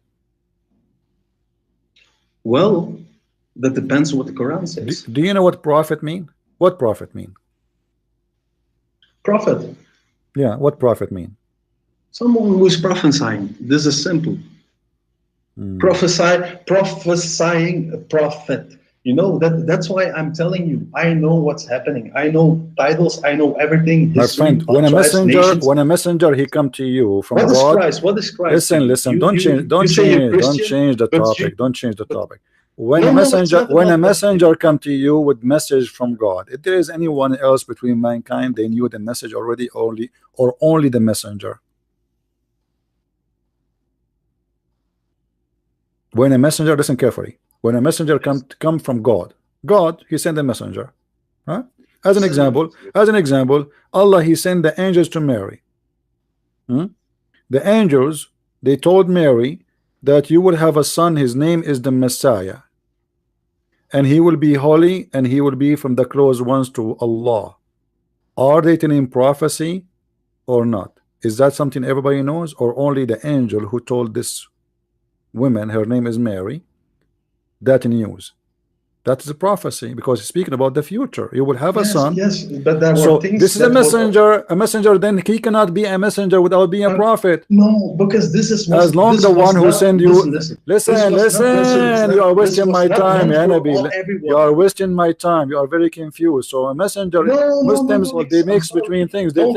[SPEAKER 2] Well, that depends on what the Quran says.
[SPEAKER 1] Do you know what prophet mean? What prophet mean?
[SPEAKER 2] Prophet.
[SPEAKER 1] Yeah, what prophet mean?
[SPEAKER 2] Someone who is prophesying. This is simple. Prophesying a prophet. You know, that's why I'm telling you, I know what's happening. I know titles, I know everything.
[SPEAKER 1] My friend, when a messenger he come to you from
[SPEAKER 2] God. What is Christ?
[SPEAKER 1] Listen, don't change the topic. Don't change the topic. When a messenger come to you with message from God, if there is anyone else between mankind, they knew the message already, only the messenger. When a messenger, listen carefully. When a messenger come from God, he sent a messenger. Huh? As an example, Allah he sent the angels to Mary. The angels, they told Mary that you will have a son, his name is the Messiah, and he will be holy, and he will be from the close ones to Allah. Are they telling prophecy or not? Is that something everybody knows, or only the angel who told this woman, her name is Mary, that news? That is a prophecy, because he's speaking about the future. You will have a son.
[SPEAKER 2] Yes, but there were things.
[SPEAKER 1] This is a messenger. A messenger, then he cannot be a messenger without being a prophet.
[SPEAKER 2] No, because this is
[SPEAKER 1] as long the one who send you. Listen. You are wasting my time, Nabil. You are wasting my time. You are very confused. So a messenger, Muslims, they mix between things. They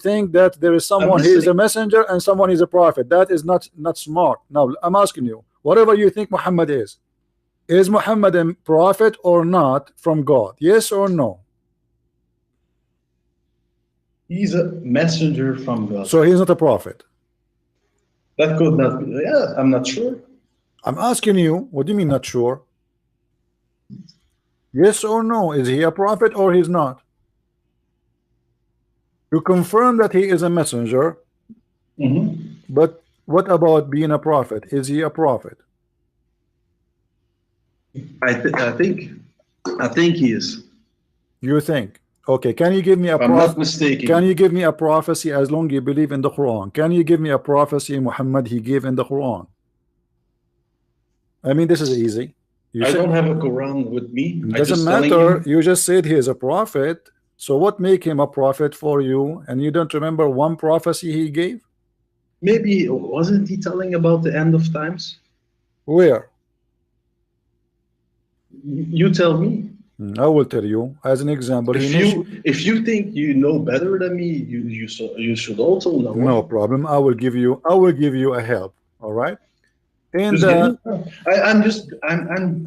[SPEAKER 1] think that there is someone he is a messenger and someone is a prophet. That is not smart. Now I'm asking you. Whatever you think Muhammad is Muhammad a prophet or not from God? Yes or no?
[SPEAKER 2] He's a messenger from God.
[SPEAKER 1] So he's not a prophet.
[SPEAKER 2] That could not be. Yeah, I'm not sure.
[SPEAKER 1] I'm asking you, what do you mean not sure? Yes or no? Is he a prophet or he's not? You confirm that he is a messenger, but what about being a prophet? Is he a prophet?
[SPEAKER 2] I think he is.
[SPEAKER 1] You think? Okay, can you give me a
[SPEAKER 2] I'm not mistaken.
[SPEAKER 1] Can you give me a prophecy, as long as you believe in the Quran? Can you give me a prophecy Muhammad he gave in the Quran? I mean, this is easy.
[SPEAKER 2] I don't have a Quran with me.
[SPEAKER 1] It doesn't matter. You just said he is a prophet. So what make him a prophet for you? And you don't remember one prophecy he gave?
[SPEAKER 2] Maybe wasn't he telling about the end of times?
[SPEAKER 1] Where?
[SPEAKER 2] You tell me.
[SPEAKER 1] I will tell you. As an example,
[SPEAKER 2] if you think you know better than me, you should also know.
[SPEAKER 1] No problem. I will give you a help. All right. In
[SPEAKER 2] Just get
[SPEAKER 1] the
[SPEAKER 2] it.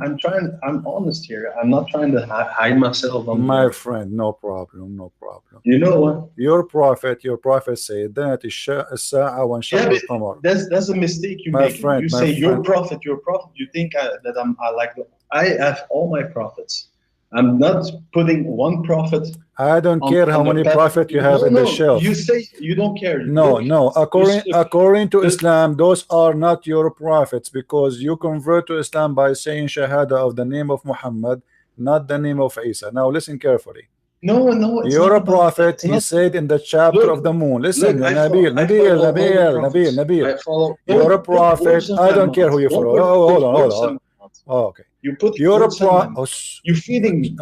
[SPEAKER 2] I'm trying. I'm honest here. I'm not trying to hide myself
[SPEAKER 1] my
[SPEAKER 2] under.
[SPEAKER 1] friend, no problem, no problem.
[SPEAKER 2] You know what?
[SPEAKER 1] Your prophet said that الساعة
[SPEAKER 2] Yeah,
[SPEAKER 1] وانشق
[SPEAKER 2] but
[SPEAKER 1] القمر.
[SPEAKER 2] that's a mistake you
[SPEAKER 1] My
[SPEAKER 2] make.
[SPEAKER 1] friend,
[SPEAKER 2] You
[SPEAKER 1] my
[SPEAKER 2] say your
[SPEAKER 1] friend,
[SPEAKER 2] prophet, your prophet. You think that I like. I have all my prophets. I'm not putting one prophet
[SPEAKER 1] I don't care how
[SPEAKER 2] on the
[SPEAKER 1] many
[SPEAKER 2] path.
[SPEAKER 1] prophet you have
[SPEAKER 2] No,
[SPEAKER 1] in the
[SPEAKER 2] no. You
[SPEAKER 1] shelf.
[SPEAKER 2] say you don't care.
[SPEAKER 1] No,
[SPEAKER 2] Look,
[SPEAKER 1] no.
[SPEAKER 2] you look.
[SPEAKER 1] According to
[SPEAKER 2] The,
[SPEAKER 1] Islam, those are not your prophets because you convert to Islam by saying Shahada of the name of Muhammad, not the name of Isa. Now listen carefully.
[SPEAKER 2] no, no. It's
[SPEAKER 1] You're
[SPEAKER 2] not
[SPEAKER 1] a
[SPEAKER 2] about that.
[SPEAKER 1] prophet,
[SPEAKER 2] It's
[SPEAKER 1] he
[SPEAKER 2] not.
[SPEAKER 1] said in the chapter
[SPEAKER 2] Look,
[SPEAKER 1] of the moon. Listen,
[SPEAKER 2] look.
[SPEAKER 1] ya Nabil,
[SPEAKER 2] I
[SPEAKER 1] Nabil,
[SPEAKER 2] follow all the
[SPEAKER 1] Nabil, Nabil,
[SPEAKER 2] prophets.
[SPEAKER 1] Nabil.
[SPEAKER 2] I follow.
[SPEAKER 1] You're a
[SPEAKER 2] Don't put
[SPEAKER 1] prophet.
[SPEAKER 2] words on
[SPEAKER 1] I
[SPEAKER 2] my
[SPEAKER 1] don't care
[SPEAKER 2] mouth.
[SPEAKER 1] who you
[SPEAKER 2] Don't
[SPEAKER 1] follow. Oh,
[SPEAKER 2] put
[SPEAKER 1] hold
[SPEAKER 2] words
[SPEAKER 1] on.
[SPEAKER 2] on my mouth.
[SPEAKER 1] Oh, okay.
[SPEAKER 2] You put
[SPEAKER 1] You're a
[SPEAKER 2] words on my
[SPEAKER 1] pro.
[SPEAKER 2] mouth.
[SPEAKER 1] Oh,
[SPEAKER 2] You're feeding me.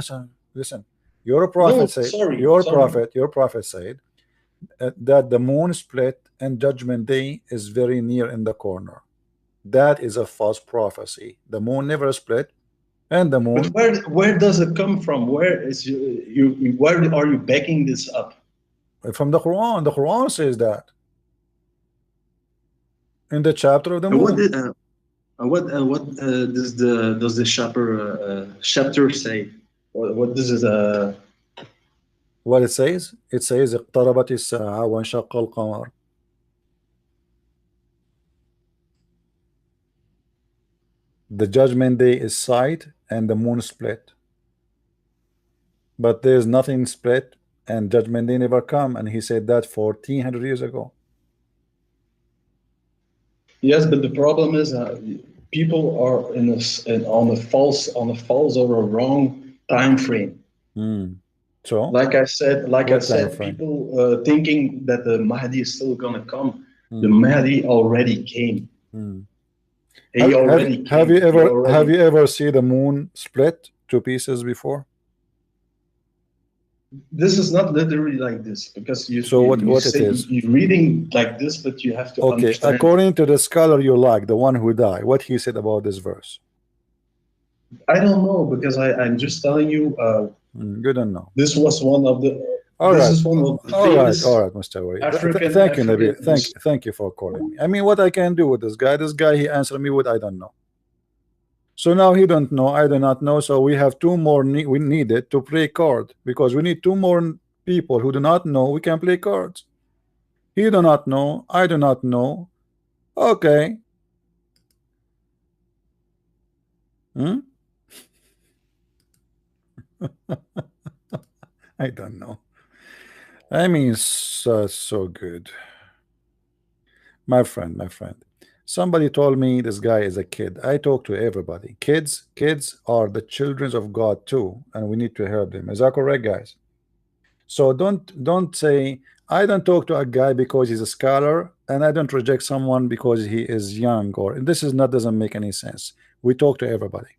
[SPEAKER 1] son, listen. Your
[SPEAKER 2] No,
[SPEAKER 1] prophet said.
[SPEAKER 2] sorry,
[SPEAKER 1] Your
[SPEAKER 2] sorry.
[SPEAKER 1] prophet. Your prophet said that the moon split and Judgment Day is very near in the corner. That is a false prophecy. The moon never split, and the
[SPEAKER 2] But
[SPEAKER 1] moon
[SPEAKER 2] where does it come from? Where is where are you backing this up?
[SPEAKER 1] from the Quran. The Quran says that in the chapter of the
[SPEAKER 2] And
[SPEAKER 1] moon.
[SPEAKER 2] what does the chapter say? What does it?
[SPEAKER 1] What it says? It says اقتربت الساعة وانشق القمر. The Judgment Day is sight and the moon split. But there's nothing split and Judgment Day never come, and he said that 1400 years ago.
[SPEAKER 2] Yes, but the problem is people are on a false or a wrong time frame.
[SPEAKER 1] So
[SPEAKER 2] Like I
[SPEAKER 1] what time
[SPEAKER 2] said,
[SPEAKER 1] frame?
[SPEAKER 2] people thinking that the Mahdi is still gonna come. The
[SPEAKER 1] Hmm.
[SPEAKER 2] Mahdi already came. He
[SPEAKER 1] Have,
[SPEAKER 2] already came.
[SPEAKER 1] have you
[SPEAKER 2] He
[SPEAKER 1] ever
[SPEAKER 2] already-
[SPEAKER 1] have you ever seen the moon split to pieces before?
[SPEAKER 2] This is not literally like this because
[SPEAKER 1] So what it
[SPEAKER 2] say
[SPEAKER 1] is?
[SPEAKER 2] you're reading like this, but you have to
[SPEAKER 1] Okay,
[SPEAKER 2] understand.
[SPEAKER 1] according to the scholar you like, the one who died, what he said about this verse?
[SPEAKER 2] I don't know because I'm just telling you.
[SPEAKER 1] You don't know.
[SPEAKER 2] This was one of the.
[SPEAKER 1] All
[SPEAKER 2] this
[SPEAKER 1] right.
[SPEAKER 2] is one of the
[SPEAKER 1] All right,
[SPEAKER 2] famous
[SPEAKER 1] Mr. Wari.
[SPEAKER 2] African.
[SPEAKER 1] Thank you, Nabil.
[SPEAKER 2] African-
[SPEAKER 1] Thank you for calling me. I mean, what I can do with this guy? This guy, he answered me with I don't know. So now he don't know, I do not know. So we have two more. We needed to play card because we need two more people who do not know. We can play cards. He do not know. I do not know. Okay. I don't know. I mean, so good. My friend. Somebody told me this guy is a kid. I talk to everybody. Kids are the children of God too, and we need to help them. Is that correct, guys? So don't say I don't talk to a guy because he's a scholar, and I don't reject someone because he is young, or this is not doesn't make any sense. We talk to everybody.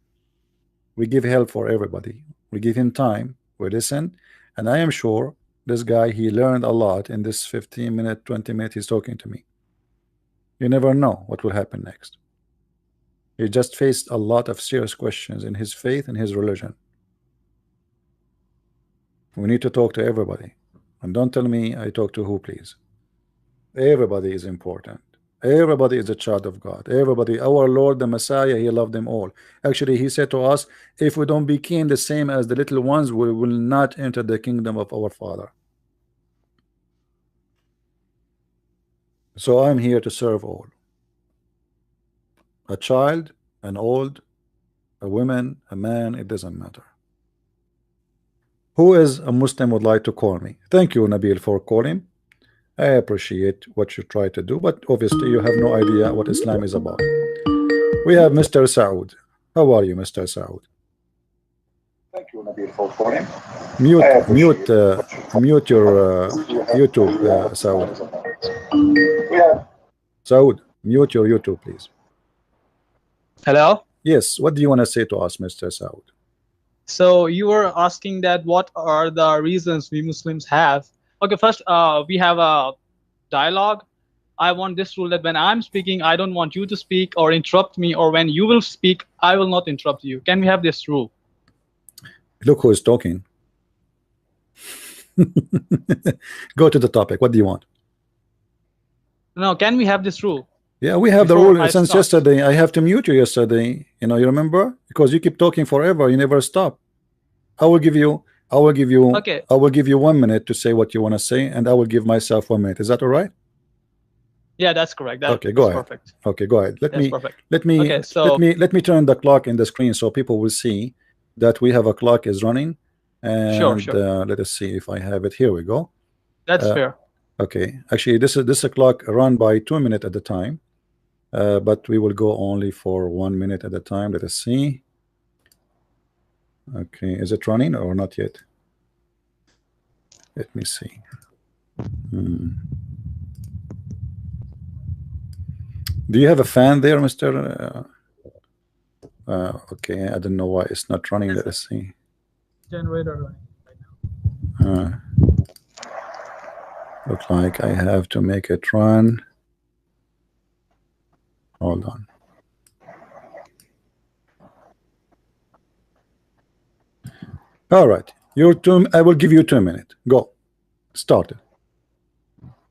[SPEAKER 1] We give help for everybody. We give him time. We listen, and I am sure this guy, he learned a lot in this 15 minute, 20 minute he's talking to me. You never know what will happen next. He just faced a lot of serious questions in his faith and his religion. We need to talk to everybody. And don't tell me I talk to who, please. Everybody is important. Everybody is a child of God. Everybody, our Lord, the Messiah, he loved them all. Actually, he said to us, if we don't become the same as the little ones, we will not enter the kingdom of our Father. So I'm here to serve all. A child, an old, a woman, a man, it doesn't matter. Who is a Muslim would like to call me? Thank you, Nabil, for calling. I appreciate what you try to do, but obviously you have no idea what Islam is about. We have Mr. Saud. How are you, Mr. Saud?
[SPEAKER 3] Thank you, Nabil, for calling.
[SPEAKER 1] Mute your YouTube, Saud. Saud, mute your YouTube, please.
[SPEAKER 4] Hello?
[SPEAKER 1] Yes, what do you want to say to us, Mr. Saud?
[SPEAKER 4] So you were asking that what are the reasons we Muslims have? Okay, first we have a dialogue. I want this rule that when I'm speaking, I don't want you to speak or interrupt me, or when you will speak, I will not interrupt you. Can we have this rule?
[SPEAKER 1] Look who is talking. Go to the topic. What do you want?
[SPEAKER 4] No, can we have this rule?
[SPEAKER 1] Yeah, we have the
[SPEAKER 4] Before
[SPEAKER 1] rule
[SPEAKER 4] I
[SPEAKER 1] since
[SPEAKER 4] start.
[SPEAKER 1] yesterday. I have to mute you yesterday. You know, you remember? Because you keep talking forever. You never stop. I will give you. I will give you.
[SPEAKER 4] Okay.
[SPEAKER 1] I will give you 1 minute to say what you want to say, and I will give myself 1 minute. Is that all right?
[SPEAKER 4] Yeah, that's correct. That's
[SPEAKER 1] Okay, go ahead.
[SPEAKER 4] perfect.
[SPEAKER 1] Okay, go ahead. Let
[SPEAKER 4] That's
[SPEAKER 1] me
[SPEAKER 4] perfect.
[SPEAKER 1] let me
[SPEAKER 4] Okay, so
[SPEAKER 1] let me turn the clock in the screen so people will see that we have a clock is running. And
[SPEAKER 4] sure.
[SPEAKER 1] let us see if I have it. Here we go.
[SPEAKER 4] That's fair.
[SPEAKER 1] Okay, actually, this is a clock run by 2 minutes at a time, but we will go only for 1 minute at a time. Let us see. Okay, is it running or not yet? Let me see. Do you have a fan there, Mr.? Okay, I don't know why it's not running. Let us see.
[SPEAKER 4] Generator running right now.
[SPEAKER 1] Look like I have to make it run. Hold on. All right, your 2. I will give you 2 minutes. Go. Start it.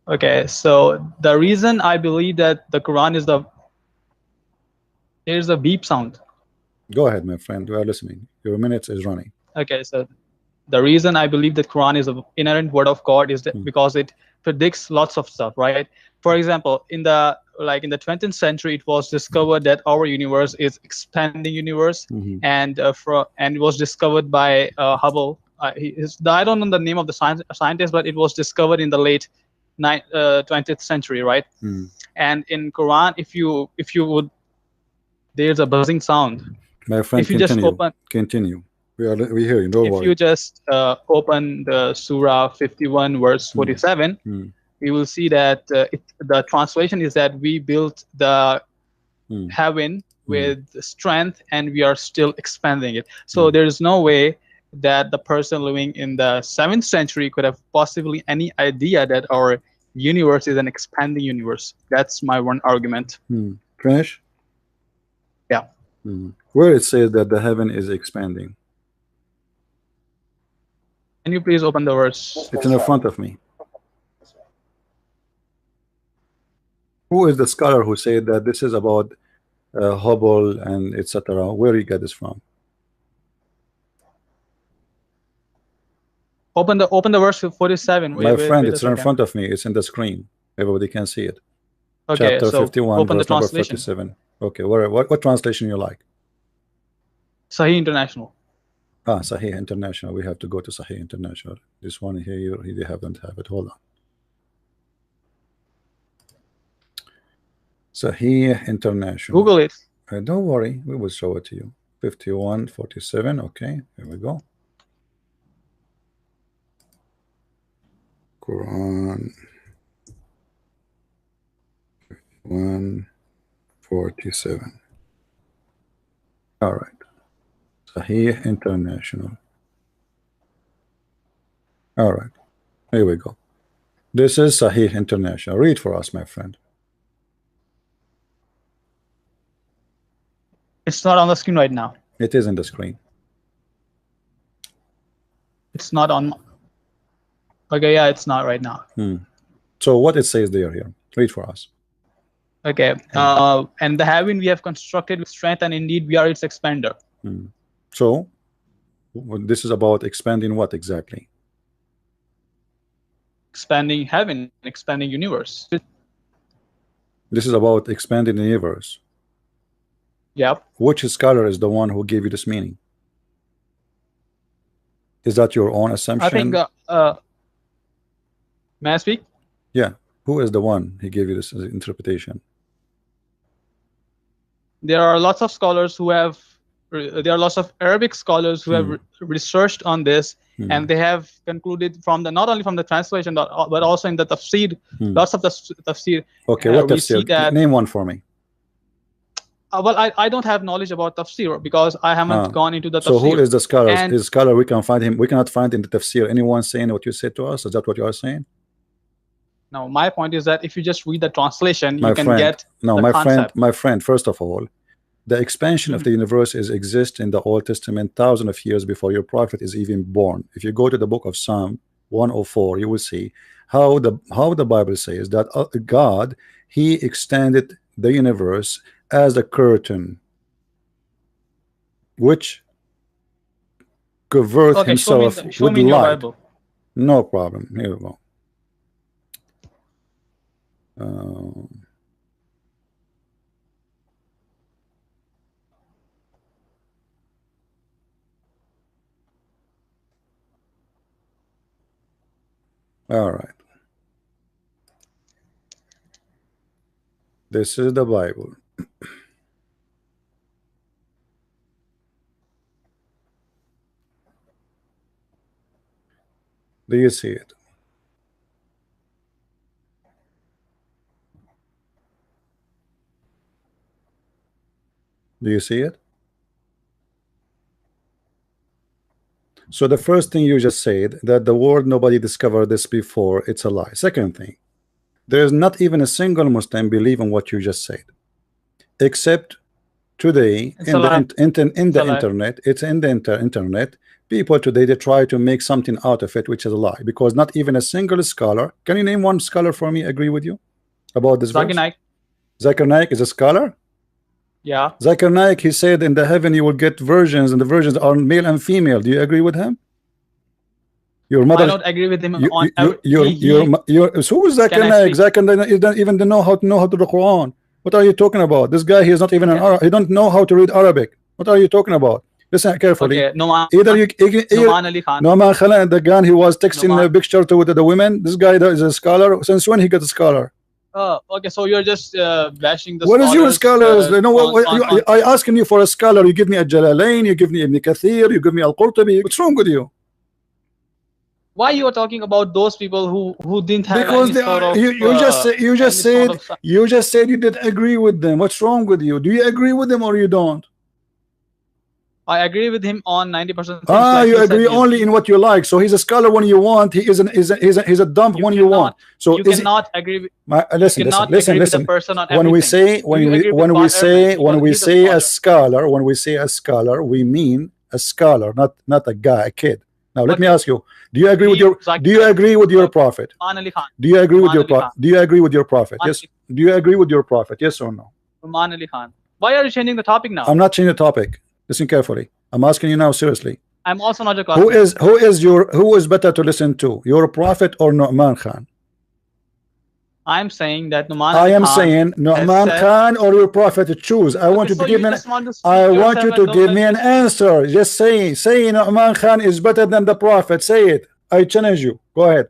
[SPEAKER 4] Okay, so the reason I believe that the Quran is there's a beep sound.
[SPEAKER 1] Go ahead, my friend. We are listening. Your minutes is running.
[SPEAKER 4] Okay, so the reason I believe the Quran is an inherent word of God is that because it predicts lots of stuff, right? For example, in the 20th century, it was discovered that our universe is expanding universe, and it was discovered by Hubble. I don't know the name of the scientist, but it was discovered in the late 20th century, right? And in Quran, if you would, there's a buzzing sound.
[SPEAKER 1] My friend,
[SPEAKER 4] if you
[SPEAKER 1] continue.
[SPEAKER 4] just open,
[SPEAKER 1] continue. We hear you. Don't
[SPEAKER 4] if
[SPEAKER 1] worry.
[SPEAKER 4] you just open the Surah 51 verse 47, you will see that the translation is that we built the heaven with strength and we are still expanding it. So there is no way that the person living in the 7th century could have possibly any idea that our universe is an expanding universe. That's my one argument.
[SPEAKER 1] Finish.
[SPEAKER 4] Yeah.
[SPEAKER 1] Where it says that the heaven is expanding.
[SPEAKER 4] Can you please open the verse?
[SPEAKER 1] It's in the front of me. Who is the scholar who said that this is about Hubble and etc.? Where you get this from?
[SPEAKER 4] Open the verse 47.
[SPEAKER 1] My friend, it's in front of me. It's in the screen. Everybody can see it.
[SPEAKER 4] Okay,
[SPEAKER 1] Chapter
[SPEAKER 4] so
[SPEAKER 1] 51,
[SPEAKER 4] open the
[SPEAKER 1] verse number
[SPEAKER 4] translation.
[SPEAKER 1] 47. Okay, what translation you like?
[SPEAKER 4] Sahih International.
[SPEAKER 1] Sahih International. We have to go to Sahih International. This one here, they haven't have it. Hold on. Sahih International.
[SPEAKER 4] Google it.
[SPEAKER 1] Don't worry, we will show it to you. 51:47. Okay, here we go. Quran 51:47. All right. Sahih International. All right. Here we go. This is Sahih International. Read for us, my friend.
[SPEAKER 4] It's not on the screen right now.
[SPEAKER 1] It is in the screen.
[SPEAKER 4] It's not on. Okay, yeah, it's not right now.
[SPEAKER 1] So what it says there here? Read for us.
[SPEAKER 4] Okay. And the heaven we have constructed with strength, and indeed we are its expander.
[SPEAKER 1] So this is about expanding what exactly?
[SPEAKER 4] Expanding heaven, expanding universe.
[SPEAKER 1] This is about expanding the universe.
[SPEAKER 4] Yep.
[SPEAKER 1] Which scholar is the one who gave you this meaning? Is that your own assumption?
[SPEAKER 4] I think. May I speak?
[SPEAKER 1] Yeah. Who is the one who gave you this interpretation?
[SPEAKER 4] There are lots of scholars who have. There are lots of Arabic scholars who have researched on this, and they have concluded from the not only from the translation but also in the tafsir. Lots of the tafsir.
[SPEAKER 1] Okay, what tafsir? Name one for me.
[SPEAKER 4] Well, I don't have knowledge about tafsir because I haven't gone into the tafsir.
[SPEAKER 1] So who is the scholar? Is scholar we can find him? We cannot find in the tafsir anyone saying what you said to us. Is that what you are saying?
[SPEAKER 4] No, my point is that if you just read the translation, you can get the concept.
[SPEAKER 1] My friend. First of all, the expansion of the universe exists in the Old Testament thousands of years before your prophet is even born. If you go to the book of Psalm 104, you will see how the Bible says that God, He extended the universe as a curtain which covers
[SPEAKER 4] Okay,
[SPEAKER 1] himself
[SPEAKER 4] show
[SPEAKER 1] with
[SPEAKER 4] me in your
[SPEAKER 1] light.
[SPEAKER 4] Bible.
[SPEAKER 1] No problem. Here we go. All right. This is the Bible. Do you see it? Do you see it? So the first thing you just said, that the word nobody discovered this before, it's a lie. Second thing, there is not even a single Muslim believe in what you just said, except today
[SPEAKER 4] It's
[SPEAKER 1] in
[SPEAKER 4] a lie.
[SPEAKER 1] the internet. It's in the internet. People today, they try to make something out of it, which is a lie, because not even a single scholar. Can you name one scholar for me? Agree with you about this
[SPEAKER 4] Zakir
[SPEAKER 1] verse?
[SPEAKER 4] Naik.
[SPEAKER 1] Zakir Naik is a scholar.
[SPEAKER 4] Yeah.
[SPEAKER 1] Zakir Naik, he said in the heaven you will get virgins, and the virgins are male and female. Do you agree with him? Your mother.
[SPEAKER 4] I don't agree with him
[SPEAKER 1] You,
[SPEAKER 4] on
[SPEAKER 1] so who is Zakir
[SPEAKER 4] Can I
[SPEAKER 1] Naik?
[SPEAKER 4] speak?
[SPEAKER 1] Zakir Naik, you don't even know how to the Quran. What are you talking about? This guy, he is not even an Arab. He don't know how to read Arabic. What are you talking about? Listen carefully.
[SPEAKER 4] Okay, Noman Ali Khan.
[SPEAKER 1] Noman Khan, the guy he was texting
[SPEAKER 4] Noman.
[SPEAKER 1] a picture to the women. This guy is a scholar. Since when he got a scholar?
[SPEAKER 4] Okay, so you're just bashing the
[SPEAKER 1] What is your
[SPEAKER 4] scholars,
[SPEAKER 1] scholars? You know, I asking you for a scholar. You give me a Jalalain, you give me Ibn Kathir, you give me Al-Qurtubi. What's wrong with you?
[SPEAKER 4] Why you are talking about those people who didn't have
[SPEAKER 1] Because
[SPEAKER 4] any
[SPEAKER 1] they
[SPEAKER 4] sort
[SPEAKER 1] are,
[SPEAKER 4] of,
[SPEAKER 1] you just
[SPEAKER 4] any
[SPEAKER 1] said
[SPEAKER 4] sort of-
[SPEAKER 1] you just said you didn't agree with them. What's wrong with you? Do you agree with them or you don't?
[SPEAKER 4] I agree with him on 90% things.
[SPEAKER 1] Ah,
[SPEAKER 4] like
[SPEAKER 1] you
[SPEAKER 4] said,
[SPEAKER 1] agree only in what you like. So he's a scholar when you want. He is he's a dump
[SPEAKER 4] You
[SPEAKER 1] when you want. So
[SPEAKER 4] you
[SPEAKER 1] is
[SPEAKER 4] cannot agree with
[SPEAKER 1] listen,
[SPEAKER 4] cannot
[SPEAKER 1] listen,
[SPEAKER 4] agree with the
[SPEAKER 1] listen.
[SPEAKER 4] person on
[SPEAKER 1] When we
[SPEAKER 4] everything.
[SPEAKER 1] say
[SPEAKER 4] Do you agree with
[SPEAKER 1] when we
[SPEAKER 4] he's a
[SPEAKER 1] say a
[SPEAKER 4] scholar.
[SPEAKER 1] scholar, we mean a scholar, not a guy, a kid. Now let me
[SPEAKER 4] Okay.
[SPEAKER 1] ask you: Do you agree with
[SPEAKER 4] He-
[SPEAKER 1] your
[SPEAKER 4] Zakir
[SPEAKER 1] Do you
[SPEAKER 4] Naik.
[SPEAKER 1] agree with your prophet?
[SPEAKER 4] Noman Ali Khan.
[SPEAKER 1] Do you agree with your
[SPEAKER 4] Noman Ali
[SPEAKER 1] prophet? Do you agree with your prophet?
[SPEAKER 4] Noman
[SPEAKER 1] Yes. Do you agree with your prophet? Yes or no?
[SPEAKER 4] Noman Ali Khan. Why are you changing the topic now?
[SPEAKER 1] I'm not changing the topic. Listen carefully. I'm asking you now seriously.
[SPEAKER 4] I'm also not a Catholic.
[SPEAKER 1] Who is better to listen to, your prophet or Nu'man Khan?
[SPEAKER 4] I'm saying that Noman
[SPEAKER 1] I
[SPEAKER 4] Ali
[SPEAKER 1] am
[SPEAKER 4] Khan
[SPEAKER 1] saying Nu'man
[SPEAKER 4] said-
[SPEAKER 1] Khan or your prophet. Choose. I want you to give me.
[SPEAKER 4] just want to speak
[SPEAKER 1] I want
[SPEAKER 4] yourself
[SPEAKER 1] you
[SPEAKER 4] and
[SPEAKER 1] to
[SPEAKER 4] don't
[SPEAKER 1] give
[SPEAKER 4] let
[SPEAKER 1] me an answer. Just say Nu'man Khan is better than the prophet. Say it. I challenge you. Go ahead.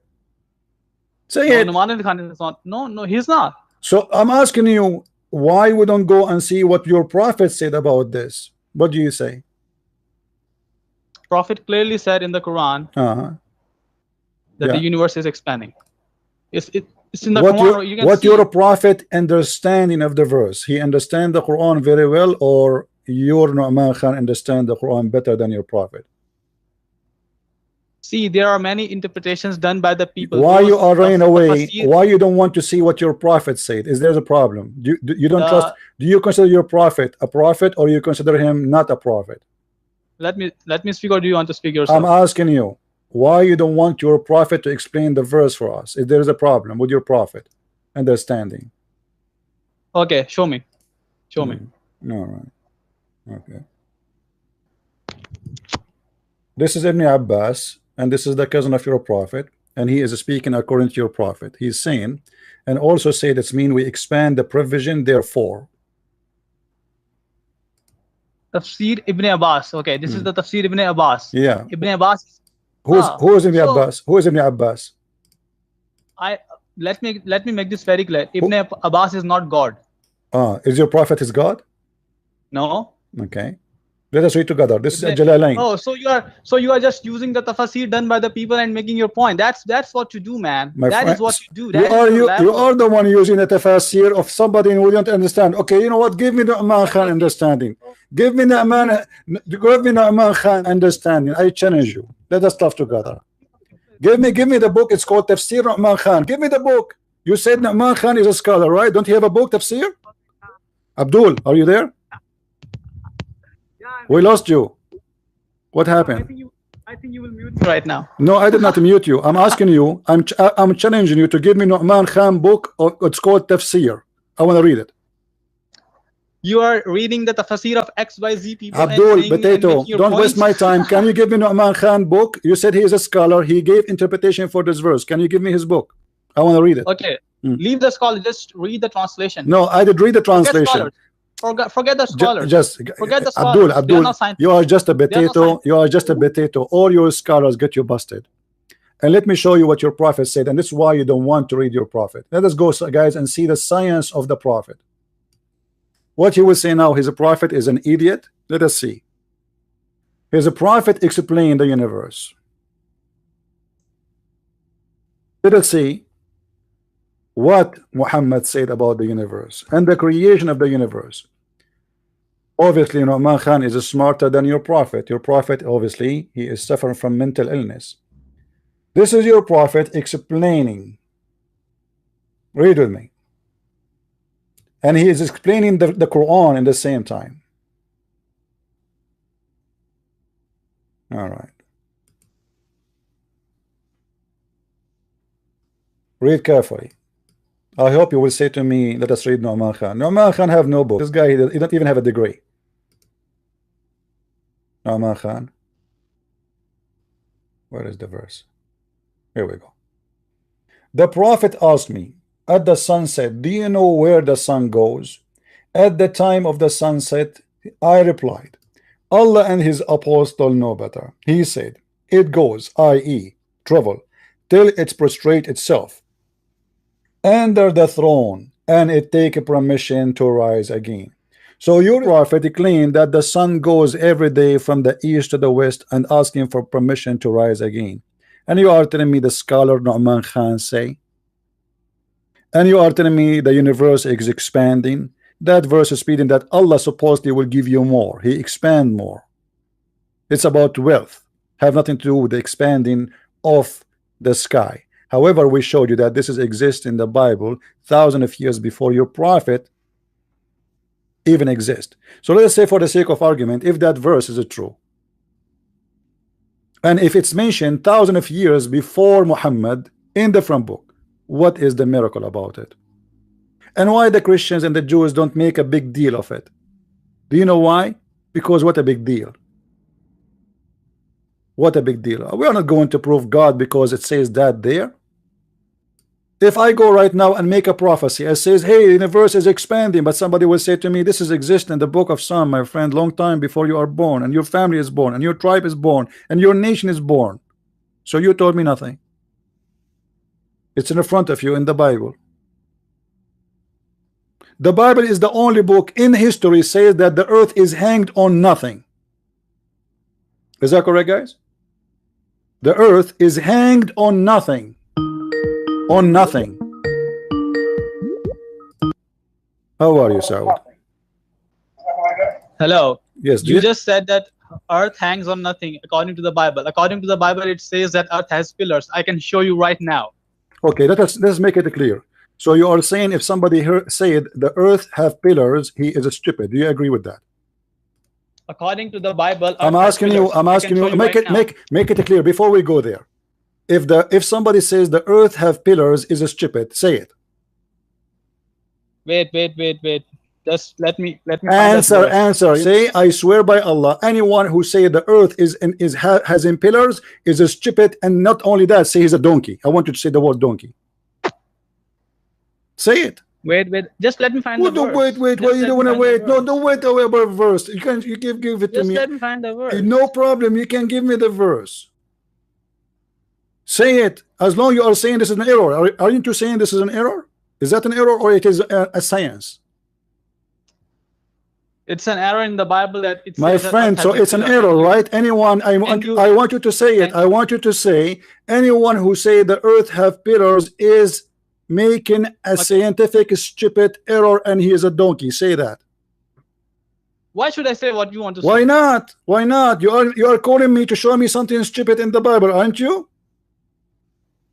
[SPEAKER 1] Say
[SPEAKER 4] No,
[SPEAKER 1] it.
[SPEAKER 4] Noman Ali Khan is not. No, he's not.
[SPEAKER 1] So I'm asking you, why we don't go and see what your prophet said about this? What do you say?
[SPEAKER 4] Prophet clearly said in the Quran
[SPEAKER 1] Uh-huh.
[SPEAKER 4] that the
[SPEAKER 1] Yeah.
[SPEAKER 4] universe is expanding. It's in the
[SPEAKER 1] What
[SPEAKER 4] Quran. You can
[SPEAKER 1] what
[SPEAKER 4] see
[SPEAKER 1] your
[SPEAKER 4] it.
[SPEAKER 1] prophet understanding of the verse? He understand the Quran very well, or your Nu'man Khan understand the Quran better than your prophet?
[SPEAKER 4] See, there are many interpretations done by the people.
[SPEAKER 1] Why
[SPEAKER 4] Those
[SPEAKER 1] you are running
[SPEAKER 4] of
[SPEAKER 1] away?
[SPEAKER 4] Tafsir,
[SPEAKER 1] Why you don't want to see what your prophet said? Is there a problem? You don't
[SPEAKER 4] Uh,
[SPEAKER 1] trust? Do you consider your prophet a prophet, or you consider him not a prophet?
[SPEAKER 4] Let me speak, or do you want to speak yourself?
[SPEAKER 1] I'm asking you, why you don't want your prophet to explain the verse for us? If there is a problem with your prophet understanding.
[SPEAKER 4] Okay, show me. Show me.
[SPEAKER 1] All right. Okay. This is Ibn Abbas, and this is the cousin of your prophet, and he is speaking according to your prophet. He's saying, and also say that's mean we expand the provision, therefore.
[SPEAKER 4] Tafsir Ibn Abbas. Okay, this is the Tafsir Ibn Abbas.
[SPEAKER 1] Yeah.
[SPEAKER 4] Ibn Abbas.
[SPEAKER 1] Who is Ibn
[SPEAKER 4] so-
[SPEAKER 1] Abbas? Who is Ibn Abbas?
[SPEAKER 4] Let me make this very clear. Ibn Abbas is not God.
[SPEAKER 1] Is your prophet is God?
[SPEAKER 4] No.
[SPEAKER 1] Okay. Let us read together. This is
[SPEAKER 4] Ibn-
[SPEAKER 1] Jalalain.
[SPEAKER 4] Oh, so you are just using the tafsir done by the people and making your point. That's what you do, man.
[SPEAKER 1] My
[SPEAKER 4] That
[SPEAKER 1] friend,
[SPEAKER 4] is what you do.
[SPEAKER 1] You
[SPEAKER 4] That is
[SPEAKER 1] are
[SPEAKER 4] your
[SPEAKER 1] you
[SPEAKER 4] level.
[SPEAKER 1] are the one using the tafsir of somebody who don't understand. Okay, you know what? Give me the Nu'man Khan understanding. Give me Nu'man Khan understanding. I challenge you. Let us talk together. Give me the book. It's called Tafsir Nu'man Khan. Give me the book. You said Nu'man Khan is a scholar, right? Don't you have a book, Tafsir? Abdul, are you there? We lost you. What happened?
[SPEAKER 4] I think you will mute me right now.
[SPEAKER 1] No, I did not mute you. I'm asking you. I'm challenging you to give me Nu'man Khan book. It's called Tafsir. I want to read it.
[SPEAKER 4] You are reading the tafsir of XYZ people. and
[SPEAKER 1] Abdul,
[SPEAKER 4] saying and
[SPEAKER 1] potato,
[SPEAKER 4] making your
[SPEAKER 1] don't waste
[SPEAKER 4] points.
[SPEAKER 1] my time. Can you give me Nu'man Khan book? You said he is a scholar. He gave interpretation for this verse. Can you give me his book? I want to read it.
[SPEAKER 4] Okay,
[SPEAKER 1] Mm.
[SPEAKER 4] leave the scholar. Just read the translation.
[SPEAKER 1] No, I did read the
[SPEAKER 4] Forget
[SPEAKER 1] translation.
[SPEAKER 4] scholars. Forget the scholars.
[SPEAKER 1] Just
[SPEAKER 4] Forget the
[SPEAKER 1] Abdul,
[SPEAKER 4] scholars. They are
[SPEAKER 1] Abdul,
[SPEAKER 4] not scientists.
[SPEAKER 1] you are just a
[SPEAKER 4] They are not
[SPEAKER 1] potato.
[SPEAKER 4] scientists.
[SPEAKER 1] You are just a potato. All your scholars get you busted. And let me show you what your prophet said. And this is why you don't want to read your prophet. Let us go, guys, and see the science of the prophet. What he will say now, his prophet is an idiot. Let us see. His prophet explained the universe. Let us see what Muhammad said about the universe and the creation of the universe. Obviously, Nu'man Khan is smarter than your prophet. Your prophet, obviously, he is suffering from mental illness. This is your prophet explaining. Read with me. And he is explaining the Quran in the same time. All right. Read carefully. I hope you will say to me, let us read Nu'man Khan. Nu'man Khan have no book. This guy, he don't even have a degree. Nu'man Khan. Where is the verse? Here we go. The prophet asked me at the sunset, do you know where the sun goes? At the time of the sunset, I replied, Allah and his apostle know better. He said, it goes, i.e., travel, till it prostrate itself under the throne, and it take permission to rise again. So your prophet claimed that the sun goes every day from the east to the west and asking for permission to rise again. And you are telling me the scholar Nu'man Khan say, and you are telling me the universe is expanding. That verse is speaking that Allah supposedly will give you more. He expand more. It's about wealth. Have nothing to do with the expanding of the sky. However, we showed you that this is exist in the Bible thousands of years before your prophet even exist. So let us say, for the sake of argument, if that verse is true, and if it's mentioned thousands of years before Muhammad in the front book, what is the miracle about it? And why the Christians and the Jews don't make a big deal of it? Do you know why? Because what a big deal. What a big deal. We are not going to prove God because it says that there. If I go right now and make a prophecy, it says, hey, the universe is expanding, but somebody will say to me, this is exist in the book of Psalm, my friend, long time before you are born, and your family is born, and your tribe is born, and your nation is born. So you told me nothing. It's in front of you in the Bible. The Bible is the only book in history says that the earth is hanged on nothing. Is that correct, guys? The earth is hanged on nothing. On nothing. How are you, Saud?
[SPEAKER 4] Hello.
[SPEAKER 1] Yes,
[SPEAKER 4] You just said that earth hangs on nothing according to the Bible. According to the Bible, it says that earth has pillars. I can show you right now.
[SPEAKER 1] okay, let's make it clear. So you are saying if somebody said the earth have pillars, he is stupid. Do you agree with that?
[SPEAKER 4] According to the Bible,
[SPEAKER 1] I'm asking you, make it clear before we go there. If somebody says the earth have pillars is stupid, say it.
[SPEAKER 4] Wait. Just let me
[SPEAKER 1] Answer. Say, I swear by Allah, anyone who say the earth has in pillars is a stupid, and not only that, say he's a donkey. I want you to say the word donkey. Say it.
[SPEAKER 4] Wait. Just let me find the verse.
[SPEAKER 1] Wait. Why you don't want to wait? No, don't wait away about verse. You give it to
[SPEAKER 4] Just
[SPEAKER 1] me.
[SPEAKER 4] let me find the verse.
[SPEAKER 1] No problem. You can give me the verse. Say it. As long you are saying this is an error. Aren't you saying this is an error? Is that an error or it is a science?
[SPEAKER 4] It's an error in the Bible that it
[SPEAKER 1] My
[SPEAKER 4] says that
[SPEAKER 1] friend,
[SPEAKER 4] earth
[SPEAKER 1] so
[SPEAKER 4] has a
[SPEAKER 1] it's an
[SPEAKER 4] pillar.
[SPEAKER 1] error, right? Anyone, I want you to say it. I want you to say anyone who say the earth have pillars is making a scientific stupid error, and he is a donkey. Say that.
[SPEAKER 4] Why should I say what you want to say?
[SPEAKER 1] Why not? Why not? You are calling me to show me something stupid in the Bible, aren't you?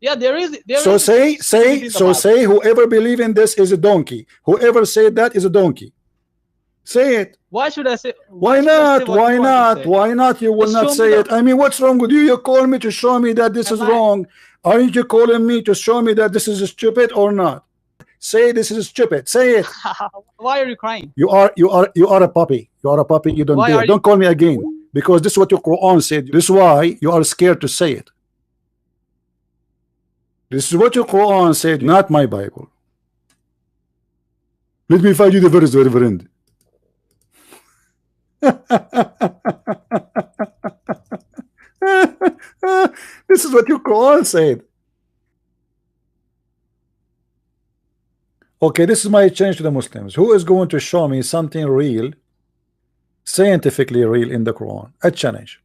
[SPEAKER 4] Yeah, there is.
[SPEAKER 1] So say whoever believe in this is a donkey. Whoever said that is a donkey. Say it.
[SPEAKER 4] Why should I say?
[SPEAKER 1] Why not? Why not? Why not? You will not say it. I mean, what's wrong with you? You call me to show me that this is wrong. Aren't you calling me to show me that this is stupid or not? Say this is stupid. Say it.
[SPEAKER 4] Why are you crying?
[SPEAKER 1] You are a puppy. You are a puppy. You don't
[SPEAKER 4] Why
[SPEAKER 1] dare.
[SPEAKER 4] are
[SPEAKER 1] Don't call me again, because this is what your Quran said. This is why you are scared to say it. This is what your Quran said, not my Bible. Let me find you the verse, Reverend. This is what your Quran said. Okay, this is my challenge to the Muslims. Who is going to show me something real, scientifically real in the Quran? A challenge.